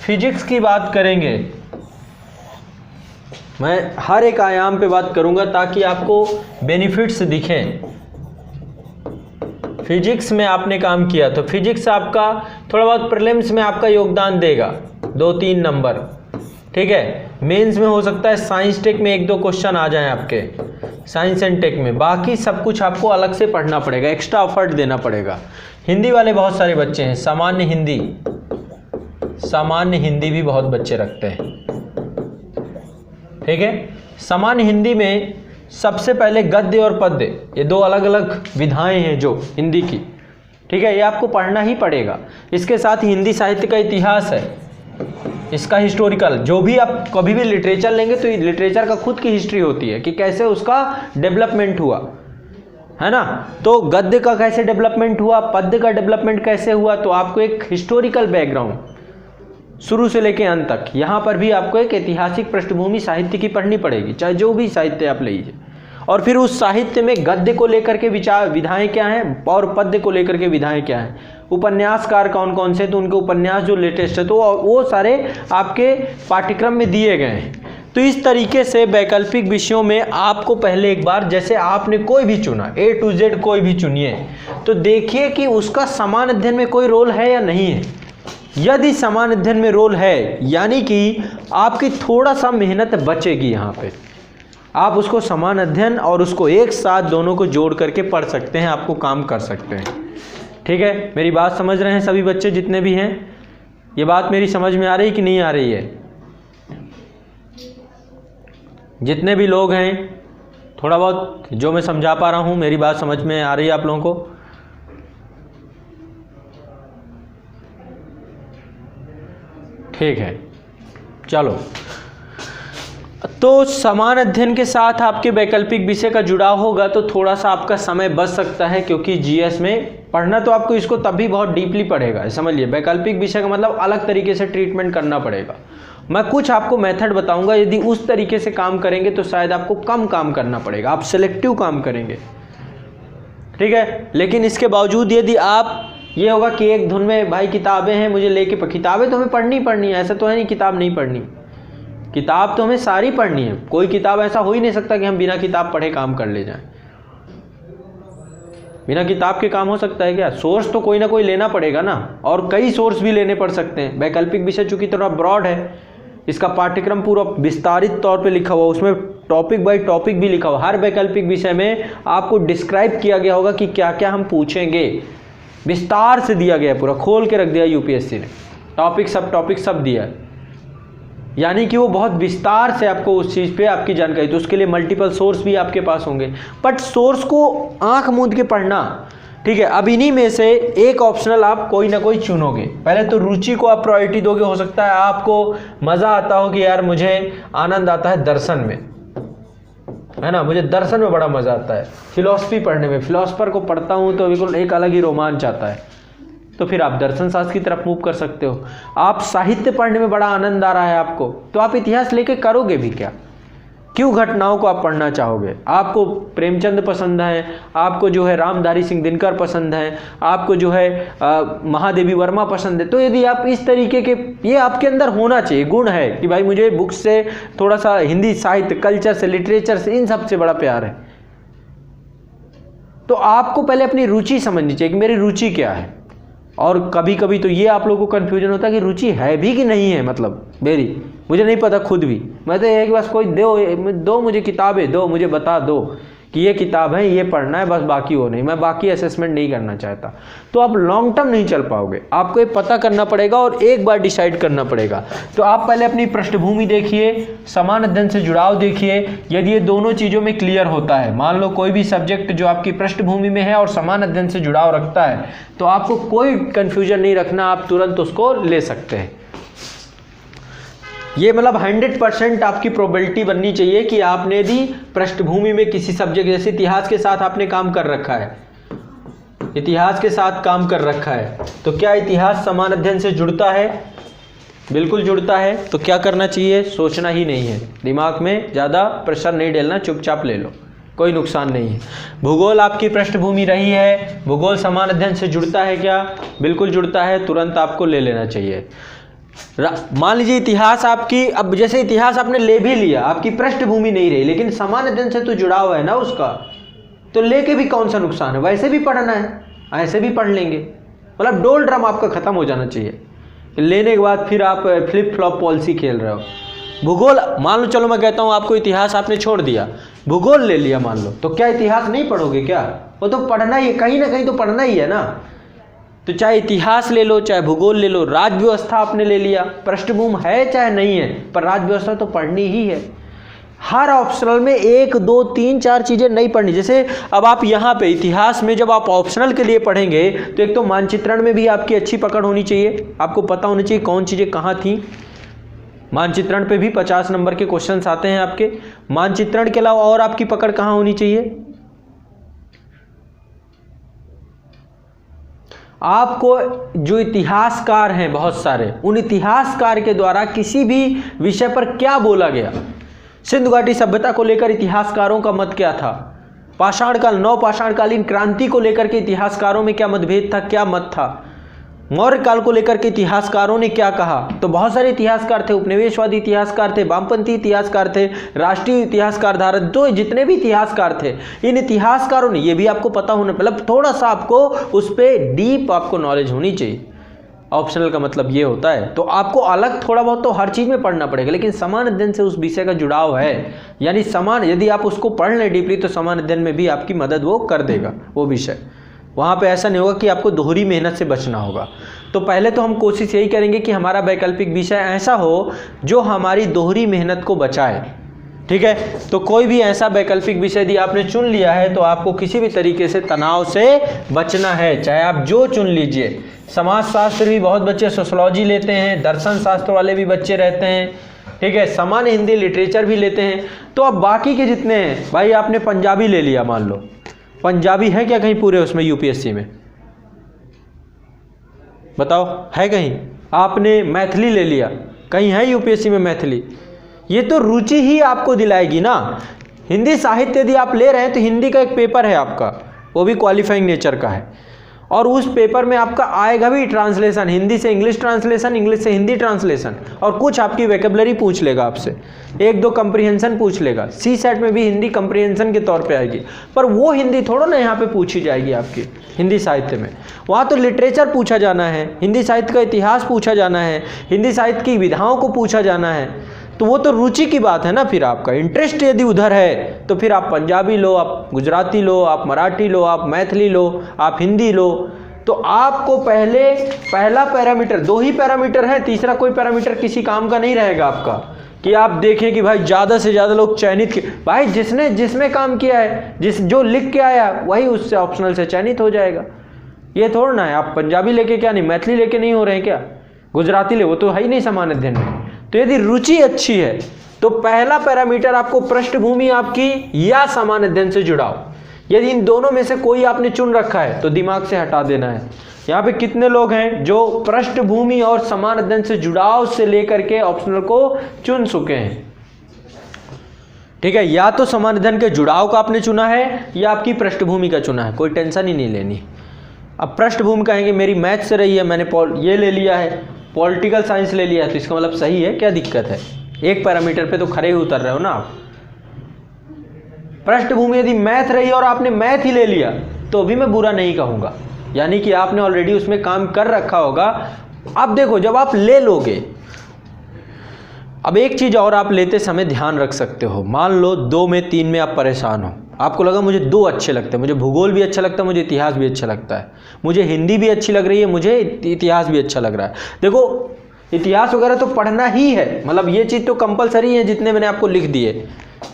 फिजिक्स की बात करेंगे, मैं हर एक आयाम पे बात करूंगा ताकि आपको बेनिफिट्स दिखें। फिजिक्स में आपने काम किया तो फिजिक्स आपका थोड़ा बहुत प्रीलिम्स में आपका योगदान देगा, 2-3 नंबर, ठीक है। मेंस में हो सकता है साइंस टेक में 1-2 क्वेश्चन आ जाएं आपके, साइंस एंड टेक में, बाकी सब कुछ आपको अलग से पढ़ना पड़ेगा, एक्स्ट्रा एफर्ट देना पड़ेगा। हिंदी वाले बहुत सारे बच्चे हैं, सामान्य हिंदी भी बहुत बच्चे रखते हैं, ठीक है। सामान्य हिंदी में सबसे पहले गद्य और पद्य, ये 2 अलग अलग विधाएं हैं जो हिंदी की, ठीक है, ये आपको पढ़ना ही पड़ेगा। इसके साथ ही हिंदी साहित्य का इतिहास है, इसका हिस्टोरिकल, जो भी आप कभी भी लिटरेचर लेंगे तो लिटरेचर का खुद की हिस्ट्री होती है कि कैसे उसका डेवलपमेंट हुआ, है ना। तो गद्य का कैसे डेवलपमेंट हुआ, पद्य का डेवलपमेंट कैसे हुआ, तो आपको एक हिस्टोरिकल बैकग्राउंड शुरू से लेके अंत तक, यहाँ पर भी आपको एक ऐतिहासिक पृष्ठभूमि साहित्य की पढ़नी पड़ेगी, चाहे जो भी साहित्य आप लीजिए। और फिर उस साहित्य में गद्य को लेकर के विधाएं क्या हैं और पद्य को लेकर के विधाएं क्या हैं, उपन्यासकार कौन कौन से, तो उनके उपन्यास जो लेटेस्ट है तो वो सारे आपके पाठ्यक्रम में दिए गए हैं। तो इस तरीके से वैकल्पिक विषयों में आपको पहले एक बार, जैसे आपने कोई भी चुना, A to Z कोई भी चुनिए, तो देखिए कि उसका समान अध्ययन में कोई रोल है या नहीं है। यदि समान अध्ययन में रोल है, यानी कि आपकी थोड़ा सा मेहनत बचेगी, यहाँ पे आप उसको समान अध्ययन और उसको एक साथ दोनों को जोड़ करके पढ़ सकते हैं, आपको काम कर सकते हैं, ठीक है। मेरी बात समझ रहे हैं सभी बच्चे जितने भी हैं? ये बात मेरी समझ में आ रही कि नहीं आ रही है? जितने भी लोग हैं, थोड़ा बहुत जो मैं समझा पा रहा हूँ, मेरी बात समझ में आ रही है आप लोगों को? ठीक है, चलो। तो समान अध्ययन के साथ आपके वैकल्पिक विषय का जुड़ाव होगा तो थोड़ा सा आपका समय बच सकता है, क्योंकि जीएस में पढ़ना तो आपको इसको तब भी बहुत डीपली पड़ेगा, समझिए। वैकल्पिक विषय का मतलब अलग तरीके से ट्रीटमेंट करना पड़ेगा। मैं कुछ आपको मेथड बताऊंगा, यदि उस तरीके से काम करेंगे तो शायद आपको कम काम करना पड़ेगा, आप सिलेक्टिव काम करेंगे, ठीक है। लेकिन इसके बावजूद यदि आप, ये होगा कि एक धुन में भाई किताबें हैं, मुझे लेके किताबें तो हमें पढ़नी है, ऐसा तो है नहीं किताब नहीं पढ़नी, किताब तो हमें सारी पढ़नी है। कोई किताब ऐसा हो ही नहीं सकता कि हम बिना किताब पढ़े काम कर ले जाएं। बिना किताब के काम हो सकता है क्या? सोर्स तो कोई ना कोई लेना पड़ेगा ना, और कई सोर्स भी लेने पड़ सकते हैं। वैकल्पिक विषय चूंकि थोड़ा ब्रॉड है, इसका पाठ्यक्रम पूरा विस्तारित तौर पे लिखा हुआ, उसमें टॉपिक बाय टॉपिक भी लिखा हुआ। हर वैकल्पिक विषय में आपको डिस्क्राइब किया गया होगा कि क्या क्या हम पूछेंगे, विस्तार से दिया गया, पूरा खोल के रख दिया यूपीएससी ने, टॉपिक सब दिया है, यानी कि वो बहुत विस्तार से आपको उस चीज़ पे आपकी जानकारी। तो उसके लिए मल्टीपल सोर्स भी आपके पास होंगे, बट सोर्स को आंख मूंद के पढ़ना, ठीक है। अब इन्हीं में से एक ऑप्शनल आप कोई ना कोई चुनोगे। पहले तो रुचि को आप प्रायोरिटी दोगे। हो सकता है आपको मज़ा आता हो कि यार मुझे आनंद आता है दर्शन में, है ना, मुझे दर्शन में बड़ा मज़ा आता है, फिलॉसफी पढ़ने में, फिलॉसफर को पढ़ता हूँ तो बिल्कुल एक अलग ही रोमांच आता है, तो फिर आप दर्शन शास्त्र की तरफ मूव कर सकते हो। आप साहित्य पढ़ने में बड़ा आनंद आ रहा है आपको, तो आप इतिहास लेके करोगे भी क्या? क्यों घटनाओं को आप पढ़ना चाहोगे? आपको प्रेमचंद पसंद है, आपको जो है रामधारी सिंह दिनकर पसंद है, आपको जो है महादेवी वर्मा पसंद है, तो यदि आप इस तरीके के, ये आपके अंदर होना चाहिए, गुण है कि भाई मुझे बुक से थोड़ा सा, हिंदी साहित्य, कल्चर से, लिटरेचर से, इन सब से बड़ा प्यार है, तो आपको पहले अपनी रुचि समझनी चाहिए कि मेरी रुचि क्या है। और कभी कभी तो ये आप लोगों को कन्फ्यूजन होता है कि रुचि है भी कि नहीं है, मतलब मेरी, मुझे नहीं पता खुद भी। मैं तो ये कि बस कोई दो मुझे किताबें दो, मुझे बता दो कि ये किताब है, ये पढ़ना है, बस बाकी वो नहीं, मैं बाकी असेसमेंट नहीं करना चाहता, तो आप लॉन्ग टर्म नहीं चल पाओगे। आपको ये पता करना पड़ेगा और एक बार डिसाइड करना पड़ेगा। तो आप पहले अपनी पृष्ठभूमि देखिए, समान अध्ययन से जुड़ाव देखिए। यदि ये दोनों चीज़ों में क्लियर होता है, मान लो कोई भी सब्जेक्ट जो आपकी पृष्ठभूमि में है और समान अध्ययन से जुड़ाव रखता है, तो आपको कोई कन्फ्यूजन नहीं रखना, आप तुरंत उसको ले सकते हैं। ये मतलब 100% आपकी प्रोबेबिलिटी बननी चाहिए कि आपने यदि पृष्ठभूमि में किसी सब्जेक्ट, जैसे इतिहास के साथ आपने काम कर रखा है, इतिहास के साथ काम कर रखा है, तो क्या इतिहास समान अध्ययन से जुड़ता है? बिल्कुल जुड़ता है। तो क्या करना चाहिए? सोचना ही नहीं है, दिमाग में ज़्यादा प्रेशर नहीं डालना, चुपचाप ले लो, कोई नुकसान नहीं है। भूगोल आपकी पृष्ठभूमि रही है, भूगोल समान अध्ययन से जुड़ता है क्या? बिल्कुल जुड़ता है, तुरंत आपको ले लेना चाहिए। मान लीजिए इतिहास आपकी, अब जैसे इतिहास आपने ले भी लिया, आपकी पृष्ठभूमि नहीं रही, लेकिन समान अध्ययन से तो जुड़ा हुआ है ना उसका, तो लेके भी कौन सा नुकसान है? वैसे भी पढ़ना है, ऐसे भी पढ़ लेंगे। मतलब डोल ड्रम आपका खत्म हो जाना चाहिए। लेने के बाद फिर आप फ्लिप फ्लॉप पॉलिसी खेल रहे हो, भूगोल मान लो, चलो मैं कहता हूँ आपको इतिहास आपने छोड़ दिया, भूगोल ले लिया मान लो, तो क्या इतिहास नहीं पढ़ोगे क्या? वो तो पढ़ना ही है, कहीं ना कहीं तो पढ़ना ही है ना। तो चाहे इतिहास ले लो, चाहे भूगोल ले लो, राज्य व्यवस्था आपने ले लिया, पृष्ठभूमि है चाहे नहीं है, पर राज्य व्यवस्था तो पढ़नी ही है। हर ऑप्शनल में 1 2 3 4 चीज़ें नहीं पढ़नी। जैसे अब आप यहाँ पे इतिहास में जब आप ऑप्शनल के लिए पढ़ेंगे तो एक तो मानचित्रण में भी आपकी अच्छी पकड़ होनी चाहिए, आपको पता होनी चाहिए कौन चीज़ें कहाँ थी। मानचित्रण पे भी 50 नंबर के क्वेश्चंस आते हैं आपके। मानचित्रण के अलावा और आपकी पकड़ कहाँ होनी चाहिए? आपको जो इतिहासकार हैं बहुत सारे, उन इतिहासकार के द्वारा किसी भी विषय पर क्या बोला गया, सिंधु घाटी सभ्यता को लेकर इतिहासकारों का मत क्या था, पाषाण काल नवपाषाणकालीन क्रांति को लेकर के इतिहासकारों में क्या मतभेद था, क्या मत था, मौर्य काल को लेकर के इतिहासकारों ने क्या कहा। तो बहुत सारे इतिहासकार थे, उपनिवेशवादी इतिहासकार थे, वामपंथी इतिहासकार थे, राष्ट्रीय इतिहासकार धारक, तो जितने भी इतिहासकार थे, इन इतिहासकारों ने, ये भी आपको पता होना, मतलब थोड़ा सा आपको उस पर डीप आपको नॉलेज होनी चाहिए। ऑप्शनल का मतलब ये होता है। तो आपको अलग थोड़ा बहुत तो हर चीज़ में पढ़ना पड़ेगा, लेकिन समान अध्ययन से उस विषय का जुड़ाव है, यानी समान, यदि आप उसको पढ़ लें डीपली तो समान अध्ययन में भी आपकी मदद वो कर देगा वो विषय। वहाँ पे ऐसा नहीं होगा कि आपको दोहरी मेहनत से बचना होगा। तो पहले तो हम कोशिश यही करेंगे कि हमारा वैकल्पिक विषय ऐसा हो जो हमारी दोहरी मेहनत को बचाए, ठीक है। तो कोई भी ऐसा वैकल्पिक विषय यदि आपने चुन लिया है तो आपको किसी भी तरीके से तनाव से बचना है, चाहे आप जो चुन लीजिए। समाजशास्त्र भी बहुत बच्चे सोशलॉजी लेते हैं, दर्शन शास्त्र वाले भी बच्चे रहते हैं, ठीक है, सामान्य हिंदी लिटरेचर भी लेते हैं। तो अब बाकी के जितने हैं, भाई आपने पंजाबी ले लिया, मान लो पंजाबी है क्या कहीं पूरे उसमें यूपीएससी में, बताओ है कहीं? आपने मैथिली ले लिया, कहीं है यूपीएससी में मैथिली? ये तो रुचि ही आपको दिलाएगी ना। हिंदी साहित्य यदि आप ले रहे हैं तो हिंदी का एक पेपर है आपका, वो भी क्वालिफाइंग नेचर का है, और उस पेपर में आपका आएगा भी ट्रांसलेशन, हिंदी से इंग्लिश ट्रांसलेशन, इंग्लिश से हिंदी ट्रांसलेशन, और कुछ आपकी वोकैबुलरी पूछ लेगा आपसे, 1 2 कंप्रीहेंशन पूछ लेगा। सी सेट में भी हिंदी कंप्रीहेंशन के तौर पे आएगी, पर वो हिंदी थोड़ा ना यहाँ पे पूछी जाएगी आपकी हिंदी साहित्य में। वहाँ तो लिटरेचर पूछा जाना है, हिंदी साहित्य का इतिहास पूछा जाना है, हिंदी साहित्य की विधाओं को पूछा जाना है। तो वो तो रुचि की बात है ना। फिर आपका इंटरेस्ट यदि उधर है तो फिर आप पंजाबी लो, आप गुजराती लो, आप मराठी लो, आप मैथिली लो, आप हिंदी लो। तो आपको पहला पैरामीटर, 2 ही पैरामीटर है, तीसरा कोई पैरामीटर किसी काम का नहीं रहेगा आपका कि आप देखें कि भाई ज़्यादा से ज़्यादा लोग चयनित के, भाई जिसमें काम किया है, जो लिख के आया वही उससे ऑप्शनल से चयनित हो जाएगा। ये थोड़ा ना है आप पंजाबी लेके क्या नहीं, मैथिली लेके नहीं हो रहे हैं क्या, गुजराती ले, वो तो है ही नहीं समान अध्ययन में। तो यदि रुचि अच्छी है तो पहला पैरामीटर आपको पृष्ठभूमि आपकी या समान अध्ययन से जुड़ाव, यदि इन दोनों में से कोई आपने चुन रखा है तो दिमाग से हटा देना है। यहाँ पे कितने लोग हैं जो पृष्ठभूमि और समान अध्ययन से जुड़ाव से लेकर के ऑप्शनल को चुन चुके हैं, ठीक है। या तो समान अध्ययन के जुड़ाव का आपने चुना है या आपकी पृष्ठभूमि का चुना है, कोई टेंशन ही नहीं लेनी। अब पृष्ठभूमि कहेंगे मेरी मैथ से रही है, मैंने ये ले लिया है, पॉलिटिकल साइंस ले लिया है, तो इसका मतलब सही है, क्या दिक्कत है? एक पैरामीटर पे तो खरे ही उतर रहे हो ना आप। पृष्ठभूमि यदि मैथ रही और आपने मैथ ही ले लिया तो भी मैं बुरा नहीं कहूँगा, यानी कि आपने ऑलरेडी उसमें काम कर रखा होगा। अब देखो जब आप ले लोगे, अब एक चीज़ और आप लेते समय ध्यान रख सकते हो, मान लो 2 में 3 में आप परेशान हो, आपको लगा मुझे 2 अच्छे लगते हैं, मुझे भूगोल भी अच्छा लगता है, मुझे इतिहास भी अच्छा लगता है, मुझे हिंदी भी अच्छी लग रही है, मुझे इतिहास भी अच्छा लग रहा है। देखो इतिहास वगैरह तो पढ़ना ही है, मतलब ये चीज़ तो कंपलसरी है, जितने मैंने आपको लिख दिए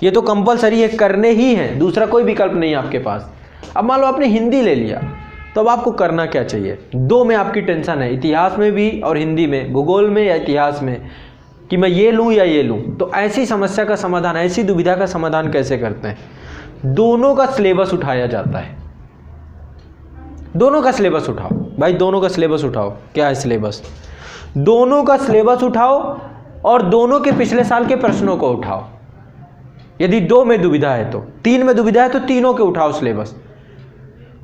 ये तो कंपलसरी है, करने ही हैं, दूसरा कोई विकल्प नहीं है आपके पास। अब मान लो आपने हिंदी ले लिया, तो अब आपको करना क्या चाहिए? 2 में आपकी टेंशन है, इतिहास में भी और हिंदी में, भूगोल में या इतिहास में, कि मैं ये लूँ या ये लूँ। तो ऐसी समस्या का समाधान, ऐसी दुविधा का समाधान कैसे करते हैं? दोनों का सिलेबस उठाया जाता है, दोनों का सिलेबस उठाओ भाई, दोनों का सिलेबस उठाओ। क्या है सिलेबस? दोनों का सिलेबस उठाओ और दोनों के पिछले साल के प्रश्नों को उठाओ। यदि 2 में दुविधा है तो, 3 में दुविधा है तो तीनों के उठाओ सिलेबस,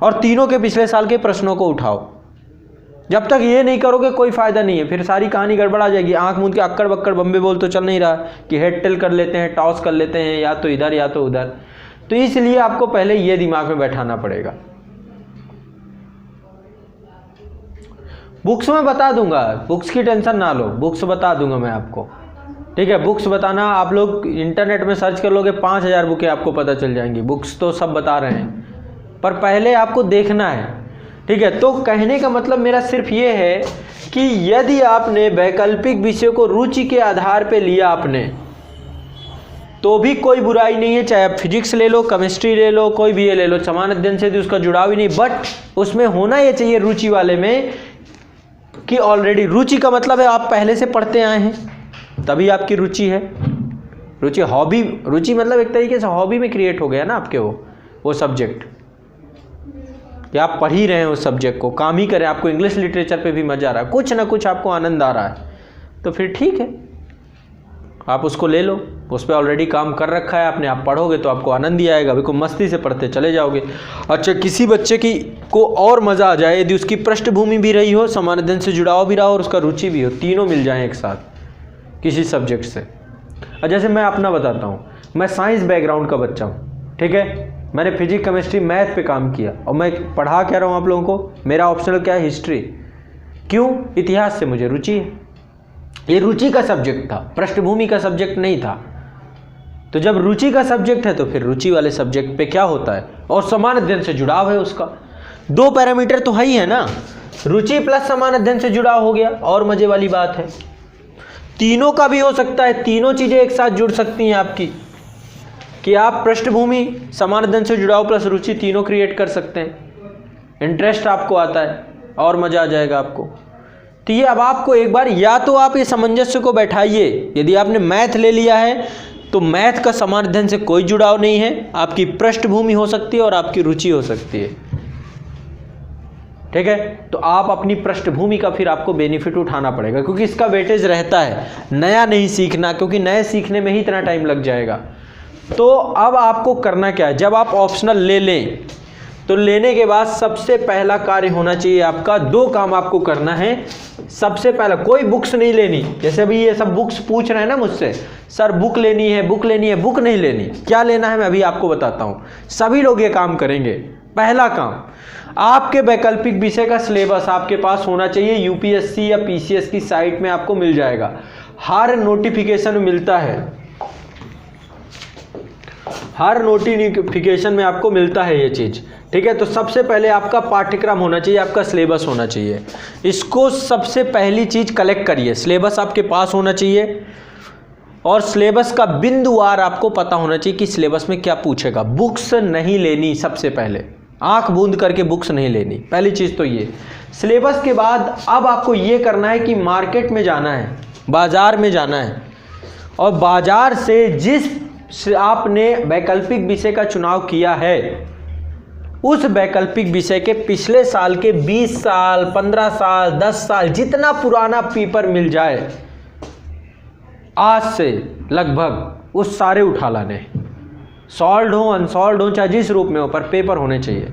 और तीनों के पिछले साल के प्रश्नों को उठाओ। जब तक ये नहीं करोगे कोई फायदा नहीं है, फिर सारी कहानी गड़बड़ आ जाएगी। आंख मूंद के अक्कड़ बक्कड़ बम्बे बोल तो चल नहीं रहा कि हेड टेल कर लेते हैं, टॉस कर लेते हैं, या तो इधर या तो उधर। तो इसलिए आपको पहले ये दिमाग में बैठाना पड़ेगा। बुक्स में बता दूंगा, बुक्स की टेंशन ना लो, बुक्स बता दूंगा मैं आपको, ठीक है। बुक्स बताना आप लोग इंटरनेट में सर्च कर लोगे 5000 बुकें आपको पता चल जाएंगी, बुक्स तो सब बता रहे हैं, पर पहले आपको देखना है। ठीक है, तो कहने का मतलब मेरा सिर्फ ये है कि यदि आपने वैकल्पिक विषयों को रुचि के आधार पे लिया आपने, तो भी कोई बुराई नहीं है। चाहे आप फिजिक्स ले लो, केमिस्ट्री ले लो, कोई भी ये ले लो, समान अध्ययन से उसका जुड़ाव ही नहीं, बट उसमें होना ये चाहिए रुचि वाले में कि ऑलरेडी रुचि का मतलब है आप पहले से पढ़ते आए हैं, तभी आपकी रुचि है। रुचि हॉबी, रुचि मतलब एक तरीके से हॉबी में क्रिएट हो गया ना आपके वो सब्जेक्ट, कि आप पढ़ ही रहे हैं उस सब्जेक्ट को, काम ही करें, आपको इंग्लिश लिटरेचर पे भी मजा आ रहा है, कुछ ना कुछ आपको आनंद आ रहा है, तो फिर ठीक है, आप उसको ले लो। उस पर ऑलरेडी काम कर रखा है आपने, आप पढ़ोगे तो आपको आनंद ही आएगा, बिल्कुल मस्ती से पढ़ते चले जाओगे। अच्छा, किसी बच्चे की को और मज़ा आ जाए यदि उसकी पृष्ठभूमि भी रही हो, समान अध्ययन से जुड़ाव भी रहा हो और उसका रुचि भी हो, तीनों मिल जाएं एक साथ किसी सब्जेक्ट से। और जैसे मैं अपना बताता हूँ, मैं साइंस बैकग्राउंड का बच्चा हूँ, ठीक है, मैंने फिजिक्स केमिस्ट्री मैथ पे काम किया और मैं पढ़ा क्या रहा हूँ आप लोगों को, मेरा ऑप्शनल क्या है, हिस्ट्री। क्यों? इतिहास से मुझे रुचि है, ये रुचि का सब्जेक्ट था, पृष्ठभूमि का सब्जेक्ट नहीं था। तो जब रुचि का सब्जेक्ट है तो फिर रुचि वाले सब्जेक्ट पे क्या होता है, और समान अध्ययन से जुड़ाव है उसका, दो पैरामीटर तो है ही है ना, रुचि प्लस समान अध्ययन से जुड़ाव हो गया, और मजे वाली बात है। तीनों का भी हो सकता है, तीनों चीजें एक साथ जुड़ सकती हैं आपकी, कि आप पृष्ठभूमि, समान अध्ययन से जुड़ाव प्लस रुचि तीनों क्रिएट कर सकते हैं। इंटरेस्ट आपको आता है और मजा आ जाएगा आपको। तो ये अब आपको एक बार, या तो आप ये सामंजस्य को बैठाइए, यदि आपने मैथ ले लिया है तो मैथ का समान अध्ययन से कोई जुड़ाव नहीं है, आपकी पृष्ठभूमि हो सकती है और आपकी रुचि हो सकती है, ठीक है। तो आप अपनी पृष्ठभूमि का फिर आपको बेनिफिट उठाना पड़ेगा, क्योंकि इसका वेटेज रहता है, नया नहीं सीखना, क्योंकि नए सीखने में ही इतना टाइम लग जाएगा। तो अब आपको करना क्या है, जब आप ऑप्शनल ले लें तो लेने के बाद सबसे पहला कार्य होना चाहिए आपका, दो काम आपको करना है। सबसे पहला, कोई बुक्स नहीं लेनी, जैसे अभी ये सब बुक्स पूछ रहे हैं ना मुझसे, सर बुक लेनी है, बुक लेनी है, बुक नहीं लेनी। क्या लेना है मैं अभी आपको बताता हूँ, सभी लोग ये काम करेंगे। पहला काम, आपके वैकल्पिक विषय का सिलेबस आपके पास होना चाहिए, यूपीएससी या पीसीएस की साइट में आपको मिल जाएगा, हर नोटिफिकेशन मिलता है, हर नोटिफिकेशन में आपको मिलता है ये चीज़, ठीक है। तो सबसे पहले आपका पाठ्यक्रम होना चाहिए, आपका सिलेबस होना चाहिए, इसको सबसे पहली चीज़ कलेक्ट करिए। सिलेबस आपके पास होना चाहिए और सिलेबस का बिंदुवार आपको पता होना चाहिए कि सिलेबस में क्या पूछेगा। बुक्स नहीं लेनी, सबसे पहले आंख बूंद करके बुक्स नहीं लेनी, पहली चीज़ तो ये। सिलेबस के बाद अब आपको ये करना है कि मार्केट में जाना है, बाज़ार में जाना है, और बाज़ार से जिस आपने वैकल्पिक विषय का चुनाव किया है, उस वैकल्पिक विषय के पिछले साल के 20 साल, 15 साल, 10 साल, जितना पुराना पेपर मिल जाए आज से लगभग, उस सारे उठा लाने, सॉल्व्ड हो अनसॉल्व्ड हो चाहे जिस रूप में हो, पर पेपर होने चाहिए।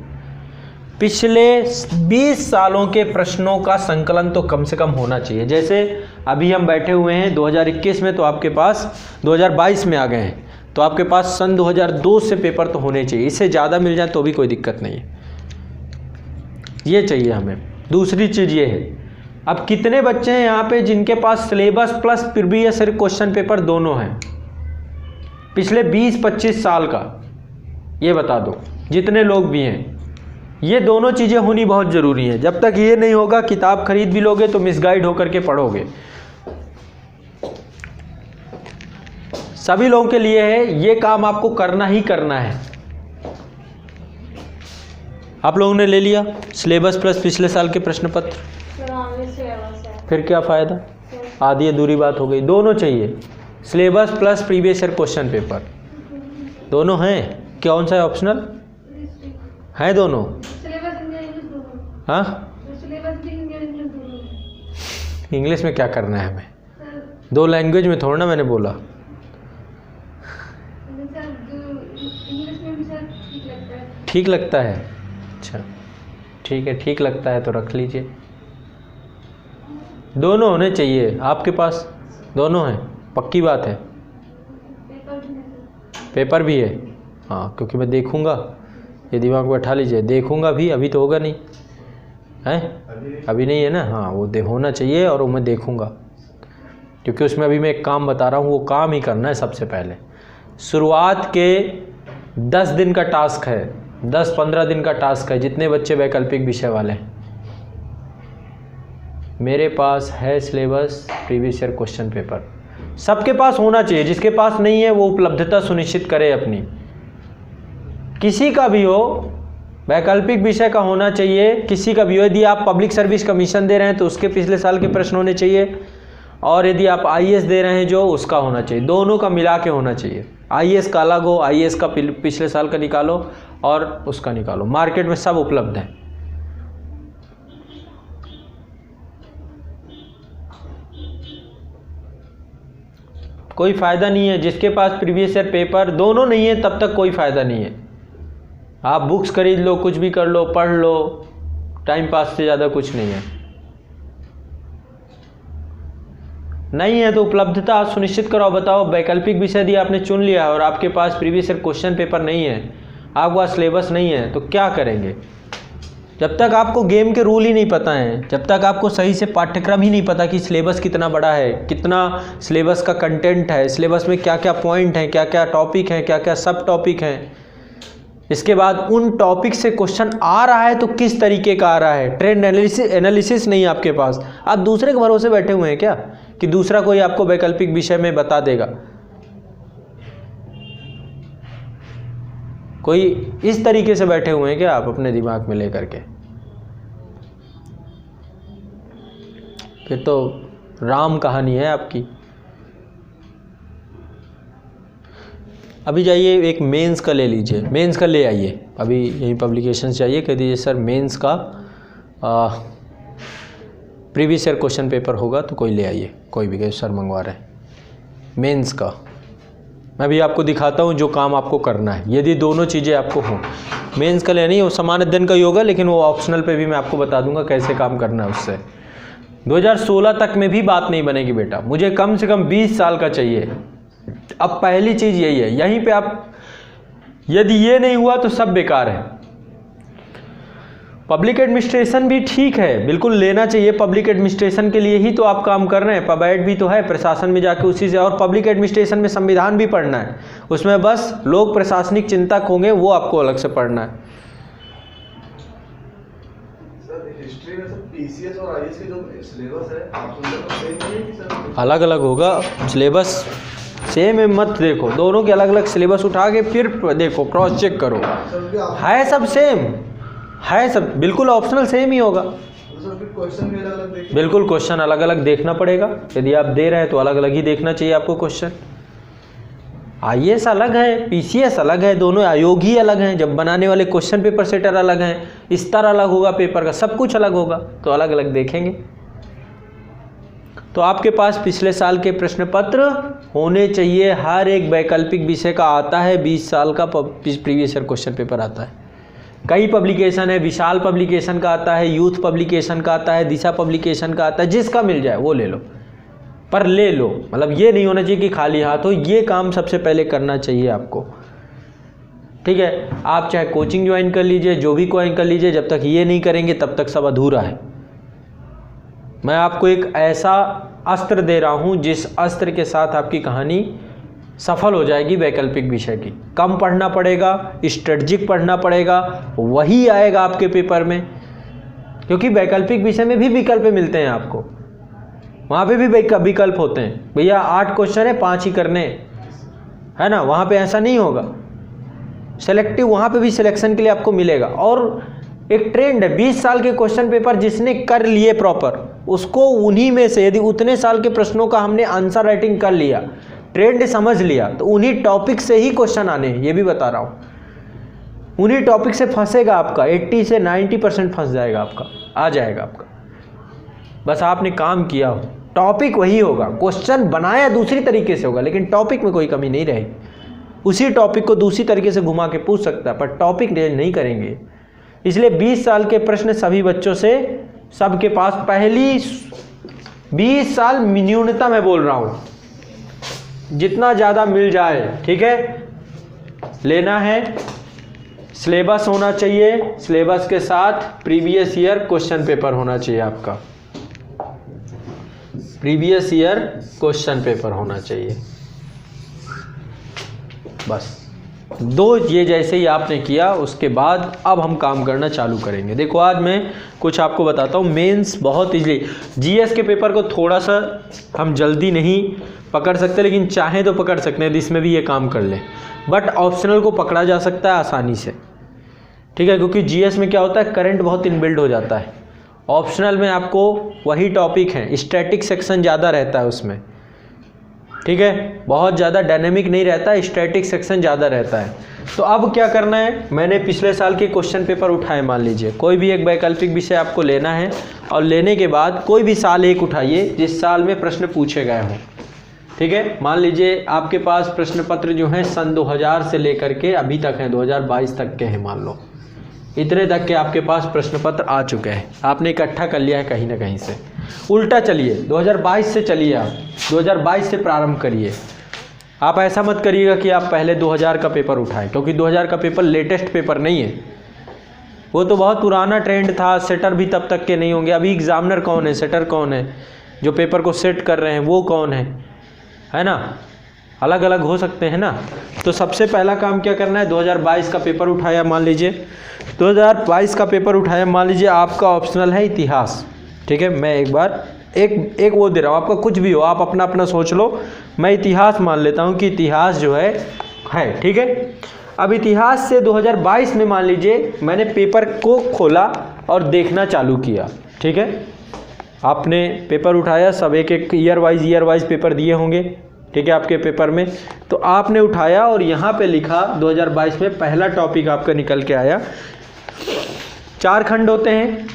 पिछले 20 सालों के प्रश्नों का संकलन तो कम से कम होना चाहिए। जैसे अभी हम बैठे हुए हैं 2021 में, तो आपके पास 2022 में आ गए हैं, तो आपके पास सन 2002 से पेपर तो होने चाहिए, इससे ज़्यादा मिल जाए तो भी कोई दिक्कत नहीं है, ये चाहिए हमें। दूसरी चीज़ ये है, अब कितने बच्चे हैं यहाँ पे जिनके पास syllabus plus previous question paper दोनों हैं, पिछले 20-25 साल का, ये बता दो, जितने लोग भी हैं। ये दोनों चीज़ें होनी बहुत ज़रूरी हैं। जब तक ये नहीं होगा, किताब खरीद भी लोगे तो मिसगाइड होकर के पढ़ोगे। सभी लोगों के लिए है, ये काम आपको करना ही करना है। आप लोगों ने ले लिया सिलेबस प्लस पिछले साल के प्रश्न पत्र, फिर क्या फ़ायदा, आधी अधूरी बात हो गई। दोनों चाहिए, syllabus plus previous year question paper, दोनों हैं। कौन सा है ऑप्शनल है? दोनों। हाँ, इंग्लिश में क्या करना है हमें, दो लैंग्वेज में थोड़ा ना मैंने बोला। ठीक लगता है, अच्छा ठीक है, ठीक लगता है तो रख लीजिए। दोनों होने चाहिए आपके पास, दोनों हैं, पक्की बात है। पेपर भी है, हाँ, क्योंकि मैं देखूंगा, ये दिमाग में बैठा लीजिए, देखूंगा भी, अभी तो होगा नहीं है, अभी नहीं है ना, हाँ वो होना चाहिए और वो मैं देखूंगा। क्योंकि उसमें अभी मैं एक काम बता रहा हूँ, वो काम ही करना है सबसे पहले। शुरुआत के 10 दिन का टास्क है, 10-15 दिन का टास्क है। जितने बच्चे वैकल्पिक विषय वाले हैं, मेरे पास है syllabus, previous year question paper, सबके पास होना चाहिए। जिसके पास नहीं है वो उपलब्धता सुनिश्चित करे अपनी, किसी का भी हो, वैकल्पिक विषय का होना चाहिए, किसी का भी हो। यदि आप पब्लिक सर्विस कमीशन दे रहे हैं तो उसके पिछले साल के प्रश्न होने चाहिए, और यदि आप आईएएस दे रहे हैं जो, उसका होना चाहिए। दोनों का मिला के होना चाहिए। आईएएस का अलग हो, आईएएस का पिछले साल का निकालो और उसका निकालो। मार्केट में सब उपलब्ध है। कोई फ़ायदा नहीं है जिसके पास प्रीवियस ईयर पेपर दोनों नहीं है, तब तक कोई फ़ायदा नहीं है। आप बुक्स खरीद लो, कुछ भी कर लो, पढ़ लो, टाइम पास से ज़्यादा कुछ नहीं है। नहीं है तो उपलब्धता सुनिश्चित कराओ। बताओ, वैकल्पिक विषय यदि आपने चुन लिया और आपके पास प्रीवियस ईयर क्वेश्चन पेपर नहीं है, आपके पास सिलेबस नहीं है, तो क्या करेंगे? जब तक आपको गेम के रूल ही नहीं पता हैं, जब तक आपको सही से पाठ्यक्रम ही नहीं पता कि सिलेबस कितना बड़ा है, कितना सिलेबस का कंटेंट है, सिलेबस में क्या क्या पॉइंट हैं, क्या क्या टॉपिक हैं, क्या क्या सब टॉपिक हैं, इसके बाद उन टॉपिक से क्वेश्चन आ रहा है तो किस तरीके का आ रहा है, ट्रेंड एनालिसिस नहीं है आपके पास। आप दूसरे के भरोसे बैठे हुए हैं क्या कि दूसरा कोई आपको वैकल्पिक विषय में बता देगा? कोई इस तरीके से बैठे हुए हैं क्या आप अपने दिमाग में लेकर के? फिर तो राम कहानी है आपकी। अभी जाइए एक मेंस का ले लीजिए, मेंस का ले आइए। अभी यही पब्लिकेशन चाहिए, कह दीजिए सर मेंस का प्रीवियस ईयर क्वेश्चन पेपर होगा तो कोई ले आइए, कोई भी, कहे सर मंगवा रहे हैं मेंस का। मैं भी आपको दिखाता हूँ जो काम आपको करना है, यदि दोनों चीज़ें आपको हों। मेंस का लेनी, वो समान अध्ययन का ही होगा, लेकिन वो ऑप्शनल पे भी मैं आपको बता दूंगा कैसे काम करना है उससे। 2016 तक में भी बात नहीं बनेगी बेटा, मुझे कम से कम 20 साल का चाहिए। अब पहली चीज़ यही है, यहीं पे आप, यदि ये नहीं हुआ तो सब बेकार है। पब्लिक एडमिनिस्ट्रेशन भी ठीक है, बिल्कुल लेना चाहिए, पब्लिक एडमिनिस्ट्रेशन के लिए ही तो आप काम कर रहे हैं। पबैड भी तो है, प्रशासन में जाके उसी से, और पब्लिक एडमिनिस्ट्रेशन में संविधान भी पढ़ना है, उसमें बस लोग प्रशासनिक चिंतक होंगे, वो आपको अलग से पढ़ना है। हिस्ट्री में सब पीसीएस और आईएएस के जो सिलेबस है आप अलग अलग होगा सिलेबस, सेम है मत देखो, दोनों के अलग अलग सिलेबस उठा के फिर देखो, क्रॉस चेक करो, है सब सेम, है सब बिल्कुल ऑप्शनल सेम ही होगा। बिल्कुल क्वेश्चन अलग अलग देखना पड़ेगा, यदि आप दे रहे हैं तो अलग अलग ही देखना चाहिए आपको क्वेश्चन। आईएएस अलग है, पीसीएस अलग है, दोनों आयोग ही अलग हैं। जब बनाने वाले क्वेश्चन पेपर सेटर अलग हैं, स्तर अलग होगा पेपर का, सब कुछ अलग होगा, तो अलग अलग देखेंगे। तो आपके पास पिछले साल के प्रश्न पत्र होने चाहिए। हर एक वैकल्पिक विषय का आता है, 20 साल का प्रीवियस ईयर क्वेश्चन पेपर आता है। कई पब्लिकेशन है, विशाल पब्लिकेशन का आता है, यूथ पब्लिकेशन का आता है, दिशा पब्लिकेशन का आता है, जिसका मिल जाए वो ले लो, पर ले लो। मतलब ये नहीं होना चाहिए कि खाली हाथ हो, ये काम सबसे पहले करना चाहिए आपको। ठीक है, आप चाहे कोचिंग ज्वाइन कर लीजिए, जो भी ज्वाइन कर लीजिए, जब तक ये नहीं करेंगे तब तक सब अधूरा है। मैं आपको एक ऐसा अस्त्र दे रहा हूँ जिस अस्त्र के साथ आपकी कहानी सफल हो जाएगी वैकल्पिक विषय की। कम पढ़ना पड़ेगा, स्ट्रेटजिक पढ़ना पड़ेगा, वही आएगा आपके पेपर में, क्योंकि वैकल्पिक विषय में भी विकल्प मिलते हैं आपको, वहाँ पे भी विकल्प होते हैं। भैया 8 क्वेश्चन है, 5 ही करने है ना, वहाँ पे ऐसा नहीं होगा। सेलेक्टिव वहाँ पे भी सिलेक्शन के लिए आपको मिलेगा। और एक ट्रेंड है, 20 साल के क्वेश्चन पेपर जिसने कर लिए प्रॉपर, उसको उन्हीं में से, यदि उतने साल के प्रश्नों का हमने आंसर राइटिंग कर लिया, ट्रेंड समझ लिया, तो उन्हीं टॉपिक से ही क्वेश्चन आने हैं, ये भी बता रहा हूँ। उन्हीं टॉपिक से फंसेगा आपका, 80 से 90% फंस जाएगा आपका, आ जाएगा आपका। बस आपने काम किया हो, टॉपिक वही होगा, क्वेश्चन बनाया दूसरी तरीके से होगा, लेकिन टॉपिक में कोई कमी नहीं रहेगी। उसी टॉपिक को दूसरी तरीके से घुमा के पूछ सकता है, पर टॉपिक नहीं करेंगे। इसलिए 20 साल के प्रश्न सभी बच्चों से, सबके पास पहली 20 साल न्यूनतम मैं बोल रहा हूँ, जितना ज़्यादा मिल जाए, ठीक है, लेना है। सिलेबस होना चाहिए, सिलेबस के साथ प्रीवियस ईयर क्वेश्चन पेपर होना चाहिए आपका। प्रीवियस ईयर क्वेश्चन पेपर होना चाहिए। बस 2 ये जैसे ही आपने किया उसके बाद अब हम काम करना चालू करेंगे। देखो आज मैं कुछ आपको बताता हूँ। मेंस बहुत इजीली, जीएस के पेपर को थोड़ा सा हम जल्दी नहीं पकड़ सकते, लेकिन चाहें तो पकड़ सकते हैं, इसमें भी ये काम कर लें। बट ऑप्शनल को पकड़ा जा सकता है आसानी से, ठीक है, क्योंकि जीएस में क्या होता है, करंट बहुत इनबिल्ड हो जाता है। ऑप्शनल में आपको वही टॉपिक हैं, स्टैटिक सेक्शन ज़्यादा रहता है उसमें, ठीक है, बहुत ज़्यादा डायनेमिक नहीं रहता है, स्टैटिक सेक्शन ज़्यादा रहता है। तो अब क्या करना है, मैंने पिछले साल के क्वेश्चन पेपर उठाए। मान लीजिए कोई भी एक वैकल्पिक विषय आपको लेना है, और लेने के बाद कोई भी साल एक उठाइए जिस साल में प्रश्न पूछे गए हों, ठीक है। मान लीजिए आपके पास प्रश्न पत्र जो हैं सन 2000 से लेकर के अभी तक हैं, 2022 तक के हैं, मान लो इतने तक के आपके पास प्रश्न पत्र आ चुके हैं, आपने इकट्ठा कर लिया है कहीं ना कहीं से। उल्टा चलिए, 2022 से चलिए, आप 2022 से प्रारंभ करिए। आप ऐसा मत करिएगा कि आप पहले 2000 का पेपर उठाएं, क्योंकि 2000 का पेपर लेटेस्ट पेपर नहीं है, वो तो बहुत पुराना ट्रेंड था। सेटर भी तब तक के नहीं होंगे। अभी एग्जामिनर कौन है, सेटर कौन है, जो पेपर को सेट कर रहे हैं वो कौन है ना, अलग अलग हो सकते हैं ना। तो सबसे पहला काम क्या करना है, 2022 का पेपर उठाया, मान लीजिए 2022 का पेपर उठाया, मान लीजिए आपका ऑप्शनल है इतिहास, ठीक है। मैं एक बार एक वो दे रहा हूँ, आपका कुछ भी हो, आप अपना अपना सोच लो। मैं इतिहास मान लेता हूँ कि इतिहास जो है, ठीक है। अब इतिहास से 2022 में मान लीजिए मैंने पेपर को खोला और देखना चालू किया, ठीक है। आपने पेपर उठाया, सब एक एक ईयर वाइज पेपर दिए होंगे, ठीक है, आपके पेपर में। तो आपने उठाया और यहाँ पे लिखा 2022 में पहला टॉपिक आपका निकल के आया। 4 खंड होते हैं,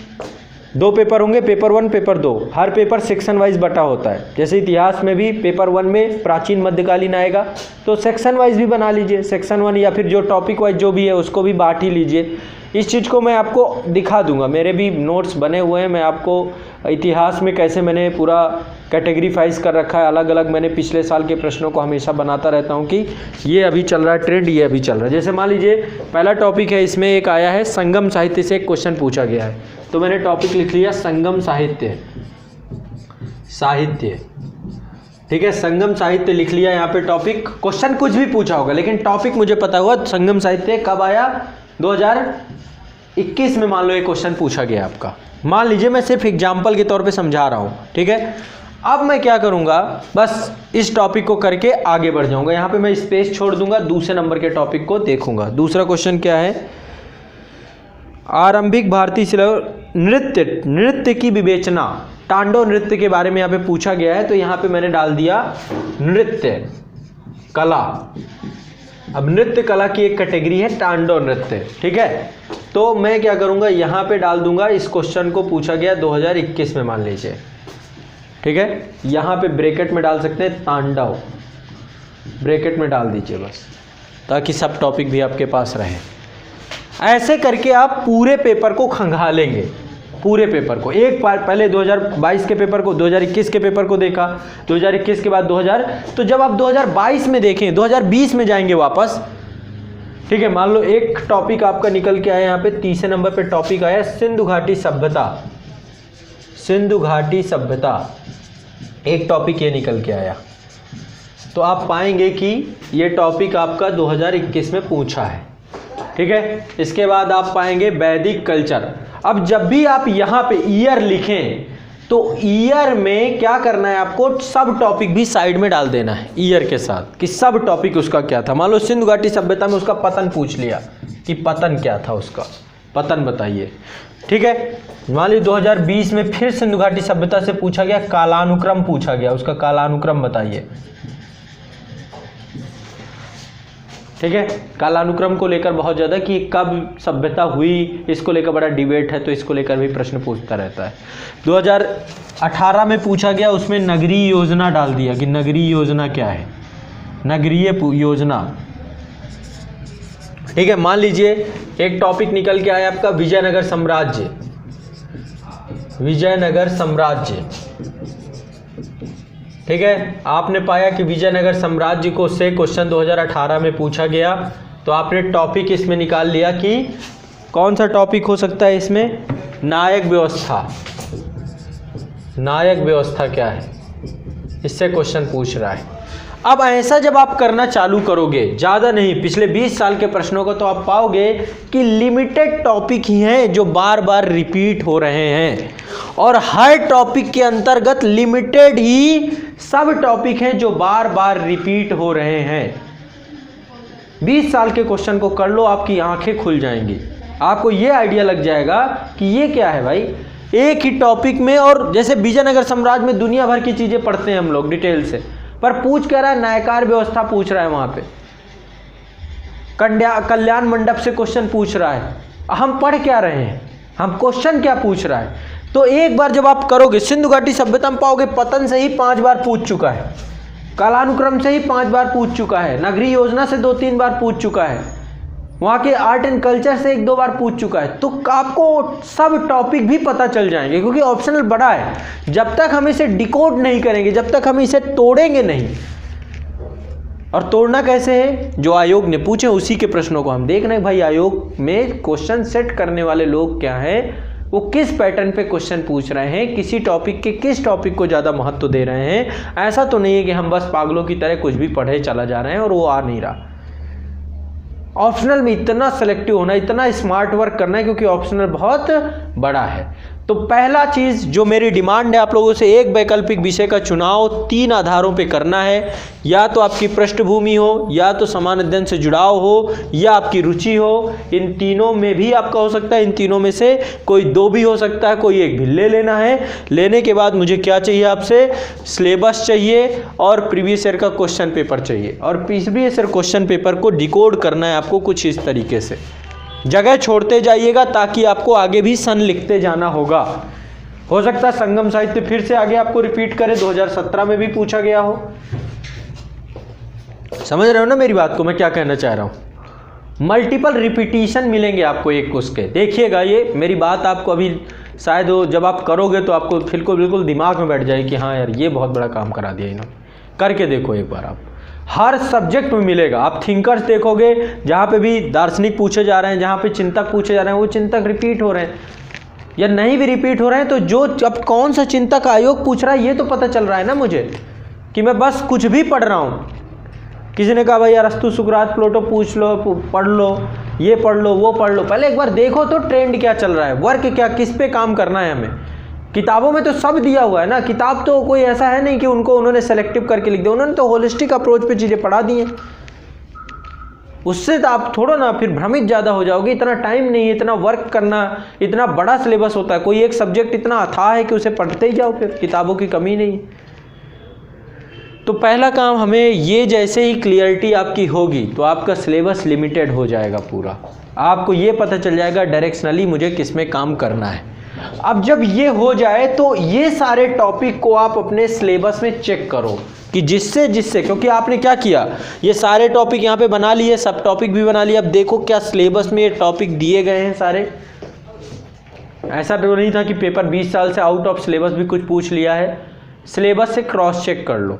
2 पेपर होंगे, पेपर 1 पेपर 2। हर पेपर सेक्शन वाइज बटा होता है। जैसे इतिहास में भी पेपर 1 में प्राचीन मध्यकालीन आएगा, तो सेक्शन वाइज भी बना लीजिए, सेक्शन 1 या फिर जो टॉपिक वाइज जो भी है उसको भी बांट ही लीजिए। इस चीज़ को मैं आपको दिखा दूंगा, मेरे भी नोट्स बने हुए हैं। मैं आपको इतिहास में कैसे मैंने पूरा कैटेगरीफाइज कर रखा है, अलग अलग मैंने पिछले साल के प्रश्नों को हमेशा बनाता रहता हूँ कि ये अभी चल रहा है ट्रेंड, ये अभी चल रहा है। जैसे मान लीजिए पहला टॉपिक है, इसमें एक आया है संगम साहित्य से एक क्वेश्चन पूछा गया है, तो मैंने टॉपिक लिख लिया संगम साहित्य, ठीक है, संगम साहित्य लिख लिया यहाँ पे टॉपिक। क्वेश्चन कुछ भी पूछा होगा, लेकिन टॉपिक मुझे पता हुआ संगम साहित्य कब आया, 2021 में मान लो एक क्वेश्चन पूछा गया आपका। मान लीजिए मैं सिर्फ एग्जाम्पल के तौर पे समझा रहा हूँ, ठीक है। अब मैं क्या करूँगा, बस इस टॉपिक को करके आगे बढ़ जाऊँगा। यहाँ पे मैं स्पेस छोड़ दूंगा, दूसरे नंबर के टॉपिक को देखूंगा। दूसरा क्वेश्चन क्या है, आरंभिक भारतीय नृत्य की विवेचना, तांडव नृत्य के बारे में यहाँ पे पूछा गया है, तो यहाँ पे मैंने डाल दिया नृत्य कला। अब नृत्य कला की एक कैटेगरी है तांडव नृत्य, ठीक है। तो मैं क्या करूँगा, यहाँ पे डाल दूंगा, इस क्वेश्चन को पूछा गया 2021 में मान लीजिए, ठीक है। यहाँ पे ब्रैकेट में डाल सकते हैं तांडव, ब्रैकेट में डाल दीजिए बस, ताकि सब टॉपिक भी आपके पास रहे। ऐसे करके आप पूरे पेपर को खंगालेंगे, पूरे पेपर को। एक बार पहले 2022 के पेपर को, 2021 के पेपर को देखा, 2021 के बाद 2000, तो जब आप 2022 में देखें, 2020 में जाएंगे वापस, ठीक है। मान लो एक टॉपिक आपका निकल के आया, यहाँ पे तीसरे नंबर पे टॉपिक आया सिंधु घाटी सभ्यता, सिंधु घाटी सभ्यता, एक टॉपिक ये निकल के आया। तो आप पाएंगे कि ये टॉपिक आपका 2021 में पूछा है, ठीक है। इसके बाद आप पाएंगे वैदिक कल्चर। अब जब भी आप यहाँ पे ईयर लिखें, तो ईयर में क्या करना है आपको, सब टॉपिक भी साइड में डाल देना है ईयर के साथ, कि सब टॉपिक उसका क्या था। मान लो सिंधु घाटी सभ्यता में उसका पतन पूछ लिया, कि पतन क्या था उसका, पतन बताइए, ठीक है। मान लीजिए 2020 में फिर सिंधु घाटी सभ्यता से पूछा गया, कालानुक्रम पूछा गया, उसका कालानुक्रम बताइए, ठीक है। कालानुक्रम को लेकर बहुत ज़्यादा कि कब सभ्यता हुई, इसको लेकर बड़ा डिबेट है, तो इसको लेकर भी प्रश्न पूछता रहता है। 2018 में पूछा गया, उसमें नगरीय योजना डाल दिया कि नगरीय योजना क्या है, नगरीय योजना, ठीक है। मान लीजिए एक टॉपिक निकल के आया आपका विजयनगर साम्राज्य, विजयनगर साम्राज्य, ठीक है। आपने पाया कि विजयनगर साम्राज्य को से क्वेश्चन 2018 में पूछा गया, तो आपने टॉपिक इसमें निकाल लिया कि कौन सा टॉपिक हो सकता है इसमें, नायक व्यवस्था। नायक व्यवस्था क्या है, इससे क्वेश्चन पूछ रहा है। अब ऐसा जब आप करना चालू करोगे, ज़्यादा नहीं, पिछले 20 साल के प्रश्नों को, तो आप पाओगे कि लिमिटेड टॉपिक ही हैं जो बार बार रिपीट हो रहे हैं, और हर टॉपिक के अंतर्गत लिमिटेड ही सब टॉपिक हैं जो बार बार रिपीट हो रहे हैं। 20 साल के क्वेश्चन को कर लो, आपकी आंखें खुल जाएंगी, आपको ये आइडिया लग जाएगा कि ये क्या है भाई, एक ही टॉपिक में। और जैसे विजयनगर साम्राज्य में दुनिया भर की चीज़ें पढ़ते हैं हम लोग डिटेल से, पर पूछ क्या रहा है, न्यायकार व्यवस्था पूछ रहा है, वहाँ पे कल्याण मंडप से क्वेश्चन पूछ रहा है। हम पढ़ क्या रहे हैं, हम क्वेश्चन क्या पूछ रहा है। तो एक बार जब आप करोगे, सिंधु घाटी सभ्यता में पाओगे पतन से ही 5 बार पूछ चुका है, कालानुक्रम से ही 5 बार पूछ चुका है, नगरीय योजना से 2-3 बार पूछ चुका है, वहाँ के आर्ट एंड कल्चर से 1-2 बार पूछ चुका है। तो आपको सब टॉपिक भी पता चल जाएंगे, क्योंकि ऑप्शनल बड़ा है। जब तक हम इसे डिकोड नहीं करेंगे, जब तक हम इसे तोड़ेंगे नहीं, और तोड़ना कैसे है, जो आयोग ने पूछे उसी के प्रश्नों को हम देख रहे हैं। भाई आयोग में क्वेश्चन सेट करने वाले लोग क्या हैं, वो किस पैटर्न पे क्वेश्चन पूछ रहे हैं, किसी टॉपिक के किस टॉपिक को ज़्यादा महत्व दे रहे हैं। ऐसा तो नहीं है कि हम बस पागलों की तरह कुछ भी पढ़े चला जा रहे हैं और वो आ नहीं रहा। ऑप्शनल में इतना सेलेक्टिव होना, इतना स्मार्ट वर्क करना है, क्योंकि ऑप्शनल बहुत बड़ा है। तो पहला चीज़ जो मेरी डिमांड है आप लोगों से, एक वैकल्पिक विषय का चुनाव 3 आधारों पे करना है। या तो आपकी पृष्ठभूमि हो, या तो समान अध्ययन से जुड़ाव हो, या आपकी रुचि हो। इन तीनों में भी आपका हो सकता है, इन तीनों में से कोई 2 भी हो सकता है, कोई एक भी ले लेना है। लेने के बाद मुझे क्या चाहिए आपसे, सिलेबस चाहिए और प्रीवियस ईयर का क्वेश्चन पेपर चाहिए। और प्रीवियस ईयर क्वेश्चन पेपर को डिकोड करना है आपको कुछ इस तरीके से, जगह छोड़ते जाइएगा ताकि आपको आगे भी सन लिखते जाना होगा। हो सकता है संगम साहित्य फिर से आगे आपको रिपीट करे, 2017 में भी पूछा गया हो। समझ रहे हो ना मेरी बात को, मैं क्या कहना चाह रहा हूं। मल्टीपल रिपीटिशन मिलेंगे आपको एक उसके, देखिएगा ये मेरी बात आपको अभी शायद जब आप करोगे तो आपको बिल्कुल दिमाग में बैठ जाए कि हाँ यार ये बहुत बड़ा काम करा दिया इन्होंने। करके देखो एक बार आप, हर सब्जेक्ट में मिलेगा। आप थिंकर्स देखोगे, जहाँ पे भी दार्शनिक पूछे जा रहे हैं, जहाँ पे चिंतक पूछे जा रहे हैं, वो चिंतक रिपीट हो रहे हैं, या नहीं भी रिपीट हो रहे हैं तो जो अब कौन सा चिंतक आयोग पूछ रहा है ये तो पता चल रहा है ना मुझे, कि मैं बस कुछ भी पढ़ रहा हूँ। किसी ने कहा भाई अरस्तु सुकरात प्लेटो पूछ लो, पढ़ लो, ये पढ़ लो, वो पढ़ लो। पहले एक बार देखो तो ट्रेंड क्या चल रहा है, वर्क क्या, किस पे काम करना है हमें। किताबों में तो सब दिया हुआ है ना, किताब तो कोई ऐसा है नहीं कि उनको उन्होंने सेलेक्टिव करके लिख दिया, उन्होंने तो होलिस्टिक अप्रोच पे चीज़ें पढ़ा दी हैं। उससे तो आप थोड़ा ना फिर भ्रमित ज़्यादा हो जाओगे। इतना टाइम नहीं है, इतना वर्क करना, इतना बड़ा सिलेबस होता है, कोई एक सब्जेक्ट इतना अथाह है कि उसे पढ़ते ही जाओ, फिर किताबों की कमी नहीं। तो पहला काम हमें ये, जैसे ही क्लियरिटी आपकी होगी तो आपका सिलेबस लिमिटेड हो जाएगा पूरा, आपको ये पता चल जाएगा डायरेक्शनली मुझे किस में काम करना है। अब जब ये हो जाए तो ये सारे टॉपिक को आप अपने सिलेबस में चेक करो कि जिससे क्योंकि आपने क्या किया, ये सारे टॉपिक यहाँ पे बना लिए, सब टॉपिक भी बना लिए। अब देखो क्या सिलेबस में ये टॉपिक दिए गए हैं सारे। ऐसा तो नहीं था कि पेपर 20 साल से आउट ऑफ सिलेबस भी कुछ पूछ लिया है। सिलेबस से क्रॉस चेक कर लो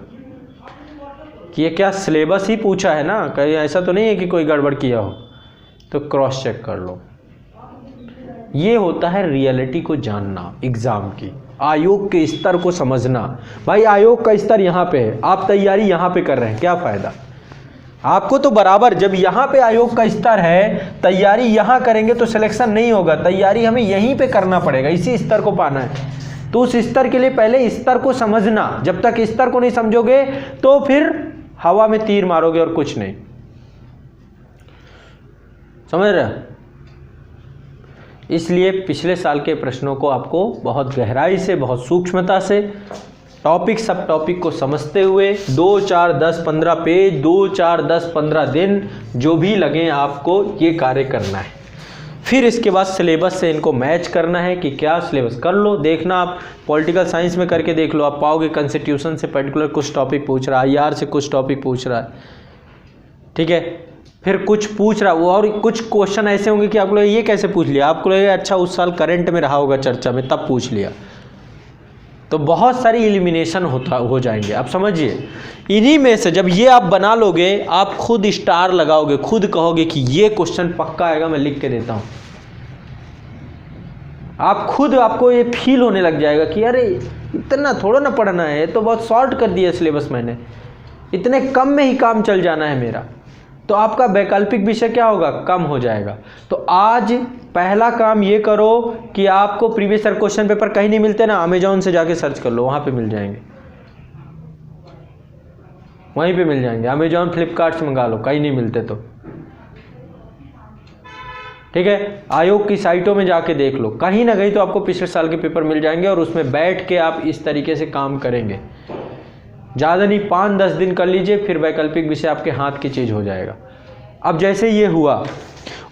कि ये क्या सिलेबस ही पूछा है ना, कहीं ऐसा तो नहीं है कि कोई गड़बड़ किया हो, तो क्रॉस चेक कर लो। ये होता है रियलिटी को जानना, एग्ज़ाम की, आयोग के स्तर को समझना। भाई आयोग का स्तर यहाँ पे है, आप तैयारी यहाँ पे कर रहे हैं, क्या फ़ायदा आपको। तो बराबर जब यहाँ पे आयोग का स्तर है, तैयारी यहाँ करेंगे तो सिलेक्शन नहीं होगा, तैयारी हमें यहीं पे करना पड़ेगा, इसी स्तर को पाना है। तो उस स्तर के लिए पहले स्तर को समझना, जब तक स्तर को नहीं समझोगे तो फिर हवा में तीर मारोगे और कुछ नहीं। समझ रहे? इसलिए पिछले साल के प्रश्नों को आपको बहुत गहराई से, बहुत सूक्ष्मता से, टॉपिक सब टॉपिक को समझते हुए 2, 4, 10, 15 पेज, 2, 4, 10, 15 दिन जो भी लगे आपको ये कार्य करना है। फिर इसके बाद सिलेबस से इनको मैच करना है कि क्या सिलेबस। कर लो, देखना आप पॉलिटिकल साइंस में करके देख लो, आप पाओगे कॉन्स्टिट्यूशन से पर्टिकुलर कुछ टॉपिक पूछ रहा है, IR से कुछ टॉपिक पूछ रहा है, ठीक है। फिर कुछ पूछ रहा है वो, और कुछ क्वेश्चन ऐसे होंगे कि आपको ये कैसे पूछ लिया, आपको लगेगा अच्छा उस साल करंट में रहा होगा चर्चा में तब पूछ लिया। तो बहुत सारी एलिमिनेशन हो जाएंगे। आप समझिए, इन्हीं में से जब ये आप बना लोगे, आप खुद स्टार लगाओगे, खुद कहोगे कि ये क्वेश्चन पक्का आएगा, मैं लिख के देता हूँ। आप खुद आपको ये फील होने लग जाएगा कि अरे इतना थोड़ा ना पढ़ना है, ये तो बहुत शॉर्ट कर दिया सिलेबस मैंने, इतने कम में ही काम चल जाना है मेरा। तो आपका वैकल्पिक विषय क्या होगा, कम हो जाएगा। तो आज पहला काम ये करो कि आपको प्रीवियस ईयर क्वेश्चन पेपर कहीं नहीं मिलते ना, अमेजॉन से जाके सर्च कर लो, वहाँ पे मिल जाएंगे, वहीं पे मिल जाएंगे। अमेजॉन फ्लिपकार्ट से मंगा लो, कहीं नहीं मिलते तो ठीक है। आयोग की साइटों में जाके देख लो, कहीं ना कहीं तो आपको पिछले साल के पेपर मिल जाएंगे और उसमें बैठ के आप इस तरीके से काम करेंगे। ज़्यादा नहीं 5-10 दिन कर लीजिए, फिर वैकल्पिक विषय आपके हाथ की चीज़ हो जाएगा। अब जैसे ये हुआ,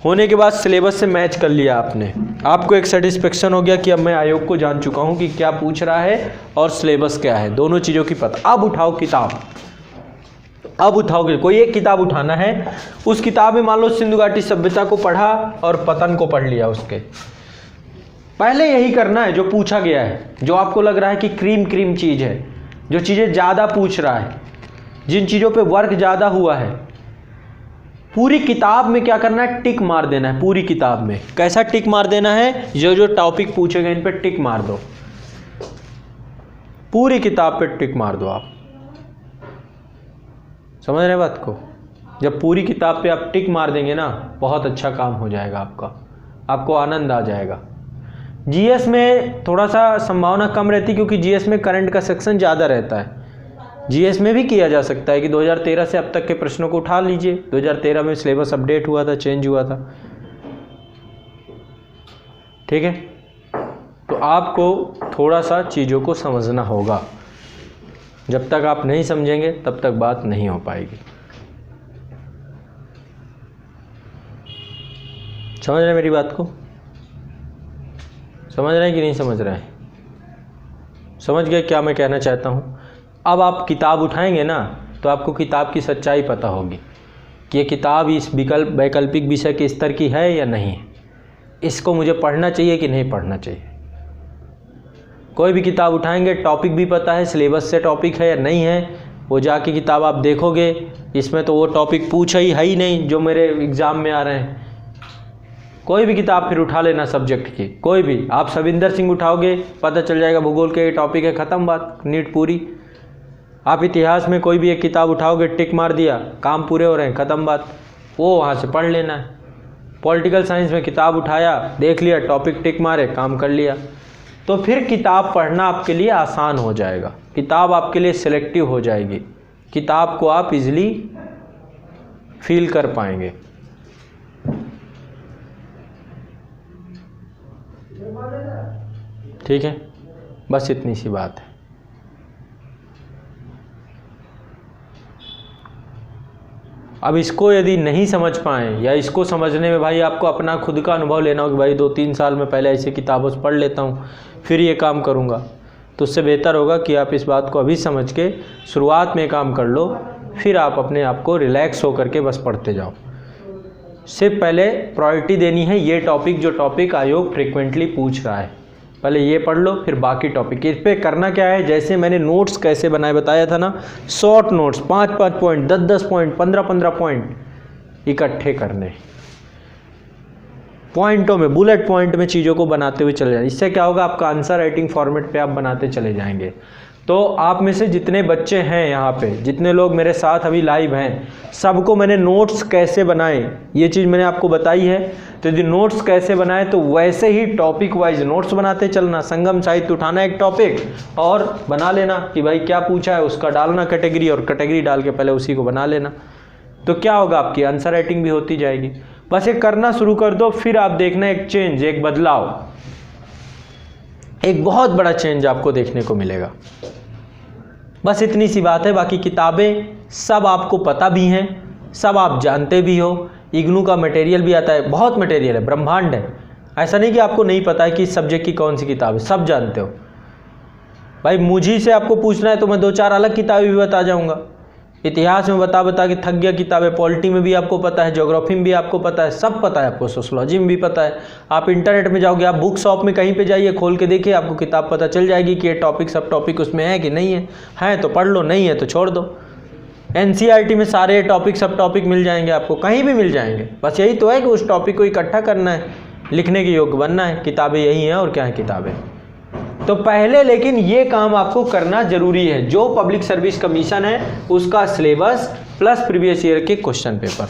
होने के बाद सिलेबस से मैच कर लिया आपने, आपको एक सेटिस्फेक्शन हो गया कि अब मैं आयोग को जान चुका हूँ कि क्या पूछ रहा है और सिलेबस क्या है, दोनों चीज़ों की पता। अब उठाओ किताब, अब उठाओगे, कोई एक किताब उठाना है, उस किताब में मान लो सिंधु घाटी सभ्यता को पढ़ा और पतन को पढ़ लिया। उसके पहले यही करना है जो पूछा गया है, जो आपको लग रहा है कि क्रीम चीज़ है, जो चीज़ें ज़्यादा पूछ रहा है, जिन चीज़ों पे वर्क ज़्यादा हुआ है, पूरी किताब में क्या करना है, टिक मार देना है। पूरी किताब में कैसा टिक मार देना है, जो जो टॉपिक पूछे गए इन पे टिक मार दो, पूरी किताब पे टिक मार दो। आप समझ रहे बात को? जब पूरी किताब पे आप टिक मार देंगे ना, बहुत अच्छा काम हो जाएगा आपका, आपको आनंद आ जाएगा। जीएस में थोड़ा सा संभावना कम रहती, क्योंकि जीएस में करंट का सेक्शन ज़्यादा रहता है। जीएस में भी किया जा सकता है कि 2013 से अब तक के प्रश्नों को उठा लीजिए। 2013 में सिलेबस अपडेट हुआ था, चेंज हुआ था, ठीक है। तो आपको थोड़ा सा चीज़ों को समझना होगा, जब तक आप नहीं समझेंगे तब तक बात नहीं हो पाएगी। समझ रहे हैं मेरी बात को? समझ रहे हैं कि नहीं समझ रहे हैं? समझ गए क्या मैं कहना चाहता हूँ? अब आप किताब उठाएंगे ना, तो आपको किताब की सच्चाई पता होगी कि ये किताब इस वैकल्पिक विषय के स्तर की है या नहीं है, इसको मुझे पढ़ना चाहिए कि नहीं पढ़ना चाहिए। कोई भी किताब उठाएंगे, टॉपिक भी पता है, सिलेबस से टॉपिक है या नहीं है, वो जाके किताब आप देखोगे, इसमें तो वो टॉपिक पूछा ही है ही नहीं जो मेरे एग्ज़ाम में आ रहे हैं। कोई भी किताब फिर उठा लेना सब्जेक्ट की, कोई भी, आप सविंदर सिंह उठाओगे, पता चल जाएगा भूगोल के टॉपिक है, ख़त्म बात, नीट पूरी। आप इतिहास में कोई भी एक किताब उठाओगे, टिक मार दिया, काम पूरे हो रहे हैं, ख़त्म बात, वो वहाँ से पढ़ लेना है। पॉलिटिकल साइंस में किताब उठाया, देख लिया, टॉपिक टिक मारे, काम कर लिया। तो फिर किताब पढ़ना आपके लिए आसान हो जाएगा, किताब आपके लिए सिलेक्टिव हो जाएगी, किताब को आप इजीली फील कर पाएंगे। ठीक है, बस इतनी सी बात है। अब इसको यदि नहीं समझ पाएँ, या इसको समझने में भाई आपको अपना खुद का अनुभव लेना हो कि भाई 2-3 साल में पहले ऐसे किताबों से पढ़ लेता हूँ फिर ये काम करूँगा, तो उससे बेहतर होगा कि आप इस बात को अभी समझ के शुरुआत में काम कर लो, फिर आप अपने आप को रिलैक्स होकर के बस पढ़ते जाओ। सिर्फ पहले प्रायोरिटी देनी है ये टॉपिक, जो टॉपिक आयोग फ्रिक्वेंटली पूछ रहा है, पहले ये पढ़ लो, फिर बाकी टॉपिक। इस पर करना क्या है, जैसे मैंने नोट्स कैसे बनाए बताया था ना, short notes, 5-5 point, 10-10 point, 15-15 point इकट्ठे करने, पॉइंटों में, बुलेट पॉइंट में चीज़ों को बनाते हुए चले जाएं। इससे क्या होगा, आपका आंसर राइटिंग फॉर्मेट पे आप बनाते चले जाएंगे। तो आप में से जितने बच्चे हैं यहाँ पे, जितने लोग मेरे साथ अभी लाइव हैं, सबको मैंने नोट्स कैसे बनाए ये चीज़ मैंने आपको बताई है। तो यदि नोट्स कैसे बनाए, तो वैसे ही टॉपिक वाइज नोट्स बनाते चलना। संगम साहित्य उठाना एक टॉपिक और बना लेना कि भाई क्या पूछा है, उसका डालना कैटेगरी, और कैटेगरी डाल के पहले उसी को बना लेना। तो क्या होगा, आपकी आंसर राइटिंग भी होती जाएगी। बस ये करना शुरू कर दो, फिर आप देखना एक चेंज, एक बदलाव, एक बहुत बड़ा चेंज आपको देखने को मिलेगा। बस इतनी सी बात है। बाकी किताबें सब आपको पता भी हैं, सब आप जानते भी हो। इग्नू का मटेरियल भी आता है, बहुत मटेरियल है, ब्रह्मांड है। ऐसा नहीं कि आपको नहीं पता है कि इस सब्जेक्ट की कौन सी किताब है, सब जानते हो। भाई मुझी से आपको पूछना है तो मैं 2-4 अलग किताबें भी बता जाऊंगा। इतिहास में बता के थक गया किताबें, पॉलिटी में भी आपको पता है, ज्योग्राफी में भी आपको पता है, सब पता है आपको, सोशोलॉजी में भी पता है। आप इंटरनेट में जाओगे, आप बुक शॉप में कहीं पे जाइए, खोल के देखिए, आपको किताब पता चल जाएगी कि ये टॉपिक सब टॉपिक उसमें है कि नहीं है। है तो पढ़ लो, नहीं है तो छोड़ दो। एनसीईआरटी में सारे टॉपिक सब टॉपिक मिल जाएंगे आपको, कहीं भी मिल जाएंगे। बस यही तो है कि उस टॉपिक को इकट्ठा करना है, लिखने के योग्य बनना है, किताबें यही हैं और क्या है किताबें। तो पहले लेकिन ये काम आपको करना जरूरी है, जो पब्लिक सर्विस कमीशन है उसका सिलेबस प्लस प्रीवियस ईयर के क्वेश्चन पेपर।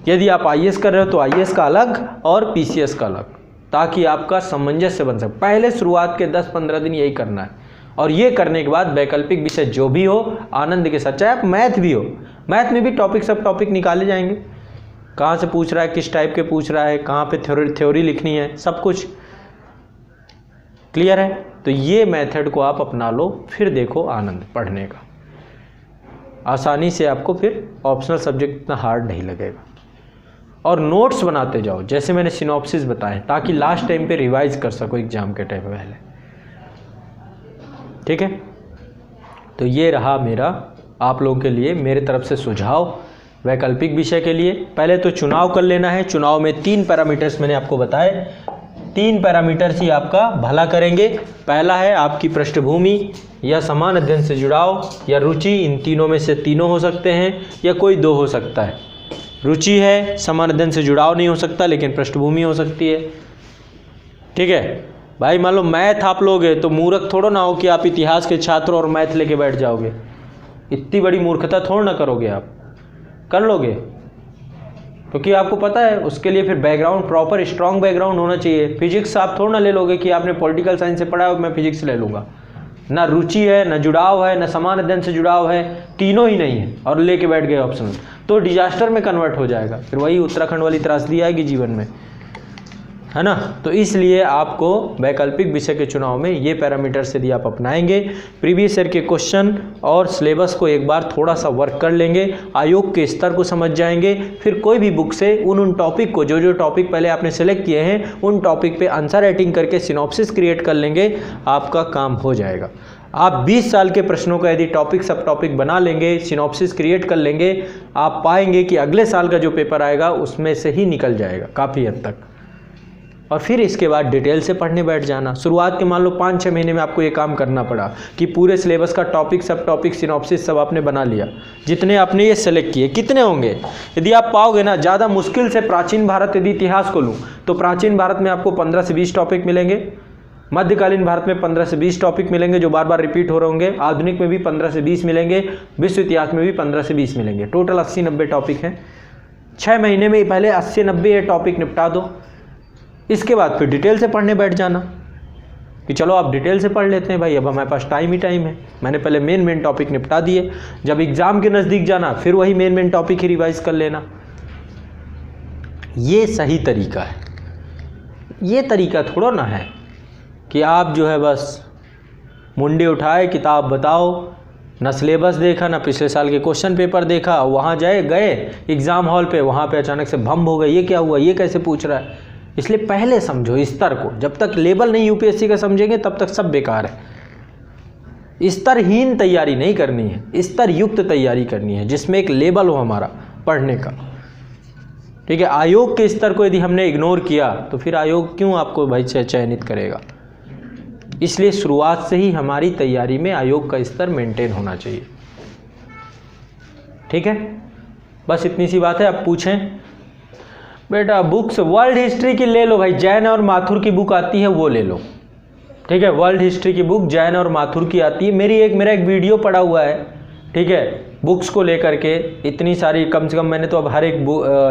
यदि आप आईएएस कर रहे हो तो आईएएस का अलग और पीसीएस का अलग, ताकि आपका सामंजस्य बन सके। पहले शुरुआत के 10-15 दिन यही करना है, और ये करने के बाद वैकल्पिक विषय जो भी हो आनंद के साथ, चाहे आप मैथ भी हो, मैथ में भी टॉपिक सब टॉपिक निकाले जाएंगे, कहाँ से पूछ रहा है, किस टाइप के पूछ रहा है, कहाँ पे थ्योरी लिखनी है, सब कुछ क्लियर है। तो ये मेथड को आप अपना लो, फिर देखो आनंद पढ़ने का, आसानी से आपको फिर ऑप्शनल सब्जेक्ट इतना हार्ड नहीं लगेगा। और नोट्स बनाते जाओ, जैसे मैंने सिनॉप्सिस बताए, ताकि लास्ट टाइम पे रिवाइज कर सको एग्जाम के टाइम पहले, ठीक है। तो ये रहा मेरा आप लोगों के लिए मेरे तरफ से सुझाव वैकल्पिक विषय के लिए। पहले तो चुनाव कर लेना है। चुनाव में 3 पैरामीटर्स मैंने आपको बताए, 3 पैरामीटर्स ही आपका भला करेंगे। पहला है आपकी पृष्ठभूमि या समान अध्ययन से जुड़ाव या रुचि, इन तीनों में से तीनों हो सकते हैं या कोई 2 हो सकता है। रुचि है, समान अध्ययन से जुड़ाव नहीं हो सकता, लेकिन पृष्ठभूमि हो सकती है, ठीक है। भाई मान लो मैथ आप लोगे तो मूर्ख थोड़ा ना हो कि आप इतिहास के छात्र और मैथ लेके बैठ जाओगे, इतनी बड़ी मूर्खता थोड़ा ना करोगे, आप कर लोगे, क्योंकि आपको पता है उसके लिए फिर बैकग्राउंड, प्रॉपर स्ट्रॉन्ग बैकग्राउंड होना चाहिए। फिजिक्स आप थोड़ा ना ले लोगे कि आपने पॉलिटिकल साइंस से पढ़ा है मैं फिजिक्स ले लूँगा, ना रुचि है, ना जुड़ाव है, ना समान अध्ययन से जुड़ाव है, तीनों ही नहीं है और लेके बैठ गए ऑप्शन, तो डिजास्टर में कन्वर्ट हो जाएगा, फिर वही उत्तराखंड वाली त्रासदी आएगी जीवन में, है ना। तो इसलिए आपको वैकल्पिक विषय के चुनाव में ये पैरामीटर्स यदि आप अपनाएंगे, प्रीवियस ईयर के क्वेश्चन और सिलेबस को एक बार थोड़ा सा वर्क कर लेंगे, आयोग के स्तर को समझ जाएंगे, फिर कोई भी बुक से उन टॉपिक को, जो टॉपिक पहले आपने सेलेक्ट किए हैं उन टॉपिक पे आंसर राइटिंग करके सिनॉप्सिस क्रिएट कर लेंगे, आपका काम हो जाएगा। आप 20 साल के प्रश्नों का यदि टॉपिक सब टॉपिक बना लेंगे, सिनॉप्सिस क्रिएट कर लेंगे, आप पाएंगे कि अगले साल का जो पेपर आएगा उसमें से ही निकल जाएगा काफ़ी हद तक। और फिर इसके बाद डिटेल से पढ़ने बैठ जाना। शुरुआत के मान लो 5-6 महीने में आपको ये काम करना पड़ा कि पूरे सिलेबस का टॉपिक सब टॉपिक सिनॉप्सिस सब आपने बना लिया, जितने आपने ये सेलेक्ट किए कितने होंगे। यदि आप पाओगे ना, ज़्यादा मुश्किल से प्राचीन भारत यदि इतिहास को लूँ तो प्राचीन भारत में आपको 15 से 20 टॉपिक मिलेंगे, मध्यकालीन भारत में 15 से 20 टॉपिक मिलेंगे जो बार बार रिपीट हो रहे होंगे, आधुनिक में भी 15 से 20 मिलेंगे, विश्व इतिहास में भी 15 से 20 मिलेंगे, टोटल 80-90 टॉपिक हैं। 6 महीने में पहले 80-90 ये टॉपिक निपटा दो, इसके बाद फिर डिटेल से पढ़ने बैठ जाना कि चलो आप डिटेल से पढ़ लेते हैं भाई, अब हमारे पास टाइम ही टाइम है, मैंने पहले मेन टॉपिक निपटा दिए, जब एग्ज़ाम के नज़दीक जाना फिर वही मेन टॉपिक ही रिवाइज कर लेना। ये सही तरीका है। ये तरीका थोड़ा ना है कि आप जो है बस मुंडे उठाए किताब बताओ, ना सिलेबस देखा, ना पिछले साल के क्वेश्चन पेपर देखा, वहाँ गए एग्ज़ाम हॉल पे, वहाँ पे अचानक से भंब हो गए, ये क्या हुआ, ये कैसे पूछ रहा है। इसलिए पहले समझो स्तर को, जब तक लेवल नहीं यूपीएससी का समझेंगे तब तक सब बेकार है। स्तरहीन तैयारी नहीं करनी है, स्तर युक्त तैयारी करनी है जिसमें एक लेवल हो हमारा पढ़ने का, ठीक है। आयोग के स्तर को यदि हमने इग्नोर किया तो फिर आयोग क्यों आपको भाई चयनित करेगा। इसलिए शुरुआत से ही हमारी तैयारी में आयोग का स्तर मेंटेन होना चाहिए, ठीक है। बस इतनी सी बात है। अब पूछें बेटा, बुक्स वर्ल्ड हिस्ट्री की ले लो भाई, जैन और माथुर की बुक आती है वो ले लो, ठीक है। वर्ल्ड हिस्ट्री की बुक जैन और माथुर की आती है। मेरा एक वीडियो पड़ा हुआ है, ठीक है, बुक्स को लेकर के इतनी सारी, कम से कम मैंने तो अब हर एक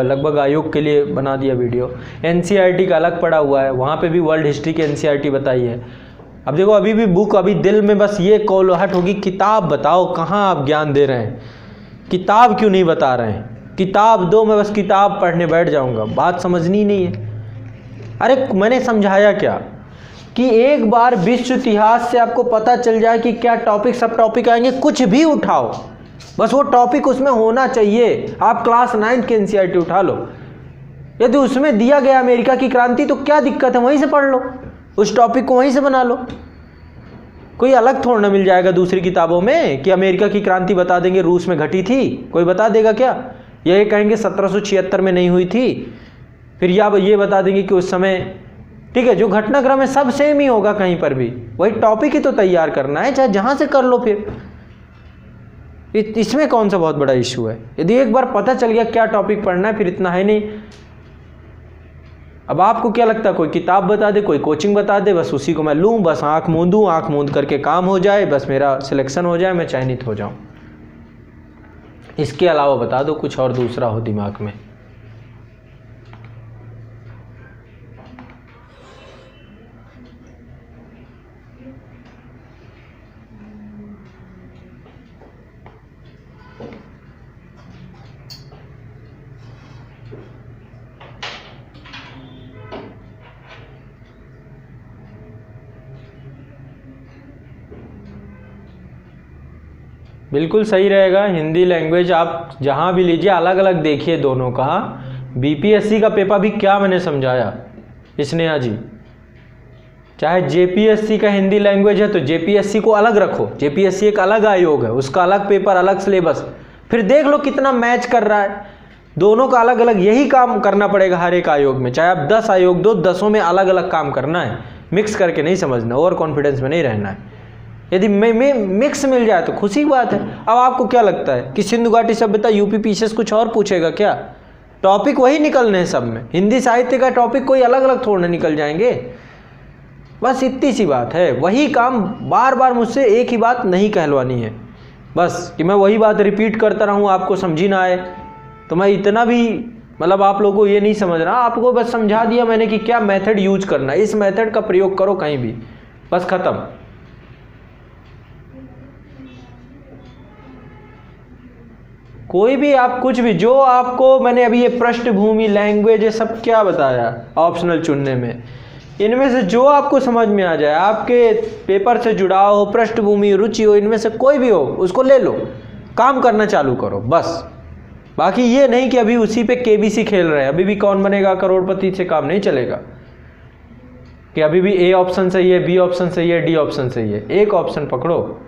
लगभग आयोग के लिए बना दिया वीडियो। एनसीईआरटी का अलग पड़ा हुआ है, वहाँ पे भी वर्ल्ड हिस्ट्री की एनसीईआरटी बताई है। अब देखो अभी भी बुक, अभी दिल में बस ये कौलाहट होगी, किताब बताओ, कहाँ आप ज्ञान दे रहे हैं, किताब क्यों नहीं बता रहे हैं, किताब दो, मैं बस किताब पढ़ने बैठ जाऊंगा। बात समझनी नहीं है। अरे मैंने समझाया क्या कि एक बार विश्व इतिहास से आपको पता चल जाए कि क्या टॉपिक सब टॉपिक आएंगे, कुछ भी उठाओ, बस वो टॉपिक उसमें होना चाहिए। आप क्लास 9 की एनसीईआरटी उठा लो, यदि उसमें दिया गया अमेरिका की क्रांति तो क्या दिक्कत है, वहीं से पढ़ लो, उस टॉपिक को वहीं से बना लो। कोई अलग थोड़ा ना मिल जाएगा दूसरी किताबों में कि अमेरिका की क्रांति बता देंगे रूस में घटी थी, कोई बता देगा क्या। ये कहेंगे 1776 में नहीं हुई थी, फिर या ये बता देंगे कि उस समय, ठीक है, जो घटनाक्रम है सब सेम ही होगा, कहीं पर भी वही टॉपिक ही तो तैयार करना है, चाहे जहाँ से कर लो। फिर इसमें कौन सा बहुत बड़ा इशू है। यदि एक बार पता चल गया क्या टॉपिक पढ़ना है, फिर इतना है नहीं। अब आपको क्या लगता है, कोई किताब बता दे, कोई कोचिंग बता दे, बस उसी को मैं लूँ, बस आँख मूंदूँ, आँख मूंद करके काम हो जाए, बस मेरा सिलेक्शन हो जाए, मैं चयनित हो जाऊँ। इसके अलावा बता दो कुछ और दूसरा हो दिमाग में। बिल्कुल सही रहेगा। हिंदी लैंग्वेज आप जहाँ भी लीजिए, अलग अलग देखिए दोनों का। बीपीएससी का पेपर भी क्या मैंने समझाया स्नेहा जी, चाहे जेपीएससी का हिंदी लैंग्वेज है तो जेपीएससी को अलग रखो, जेपीएससी एक अलग आयोग है, उसका अलग पेपर, अलग सिलेबस, फिर देख लो कितना मैच कर रहा है। दोनों का अलग अलग यही काम करना पड़ेगा हर एक आयोग में, चाहे आप 10 आयोग दो, 10 में अलग अलग काम करना है, मिक्स करके नहीं समझना, ओवर कॉन्फिडेंस में नहीं रहना है। यदि मिक्स मिल जाए तो खुशी की बात है। अब आपको क्या लगता है कि सिंधु घाटी सभ्यता यूपी पीसीएस कुछ और पूछेगा क्या? टॉपिक वही निकलने हैं सब में। हिंदी साहित्य का टॉपिक कोई अलग अलग थोड़े निकल जाएंगे, बस इतनी सी बात है। वही काम बार बार मुझसे एक ही बात नहीं कहलवानी है, बस कि मैं वही बात रिपीट करता रहूँ, आपको समझी ना आए तो मैं इतना भी मतलब आप लोगों को ये नहीं समझ रहा, आपको बस समझा दिया मैंने कि क्या मेथड यूज करना है, इस मेथड का प्रयोग करो कहीं भी, बस खत्म। कोई भी आप कुछ भी, जो आपको मैंने अभी ये पृष्ठभूमि, लैंग्वेज, ये सब क्या बताया ऑप्शनल चुनने में, इनमें से जो आपको समझ में आ जाए, आपके पेपर से जुड़ा हो, पृष्ठभूमि, रुचि हो, इनमें से कोई भी हो, उसको ले लो, काम करना चालू करो बस। बाकी ये नहीं कि अभी उसी पे केबीसी खेल रहे हैं, अभी भी कौन बनेगा करोड़पति से काम नहीं चलेगा कि अभी भी ए ऑप्शन सही है, बी ऑप्शन सही है, डी ऑप्शन सही है, एक ऑप्शन पकड़ो,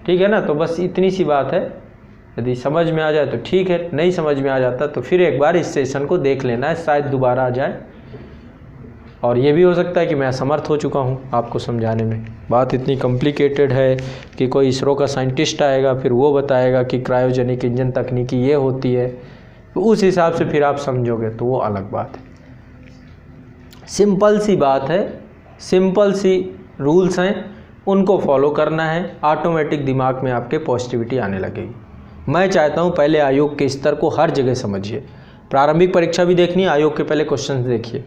ठीक है ना। तो बस इतनी सी बात है, यदि समझ में आ जाए तो ठीक है, नहीं समझ में आ जाता तो फिर एक बार इस सेशन को देख लेना है, शायद दोबारा आ जाए। और ये भी हो सकता है कि मैं असमर्थ हो चुका हूँ आपको समझाने में, बात इतनी कॉम्प्लिकेटेड है कि कोई इसरो का साइंटिस्ट आएगा फिर वो बताएगा कि क्रायोजेनिक इंजन तकनीकी ये होती है, तो उस हिसाब से फिर आप समझोगे तो वो अलग बात है। सिंपल सी बात है, सिंपल सी रूल्स हैं, उनको फॉलो करना है, ऑटोमेटिक दिमाग में आपके पॉजिटिविटी आने लगेगी। मैं चाहता हूँ पहले आयोग के स्तर को हर जगह समझिए, प्रारंभिक परीक्षा भी देखनी है, आयोग के पहले क्वेश्चन देखिए,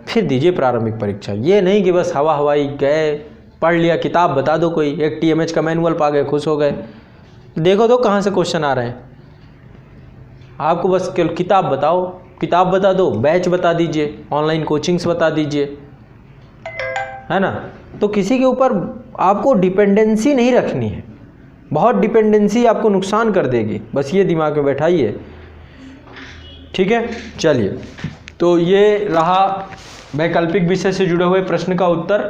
फिर दीजिए प्रारंभिक परीक्षा। ये नहीं कि बस हवा हवाई गए, पढ़ लिया, किताब बता दो कोई, एक टीएमएच का मैनुअल पा गए, खुश हो गए, देखो तो कहाँ से क्वेश्चन आ रहे हैं। आपको बस केवल किताब बताओ, किताब बता दो, बैच बता दीजिए, ऑनलाइन कोचिंग्स बता दीजिए, है ना। तो किसी के ऊपर आपको डिपेंडेंसी नहीं रखनी है, बहुत डिपेंडेंसी आपको नुकसान कर देगी, बस ये दिमाग में बैठाइए, ठीक है। चलिए, तो ये रहा वैकल्पिक विषय से जुड़े हुए प्रश्न का उत्तर।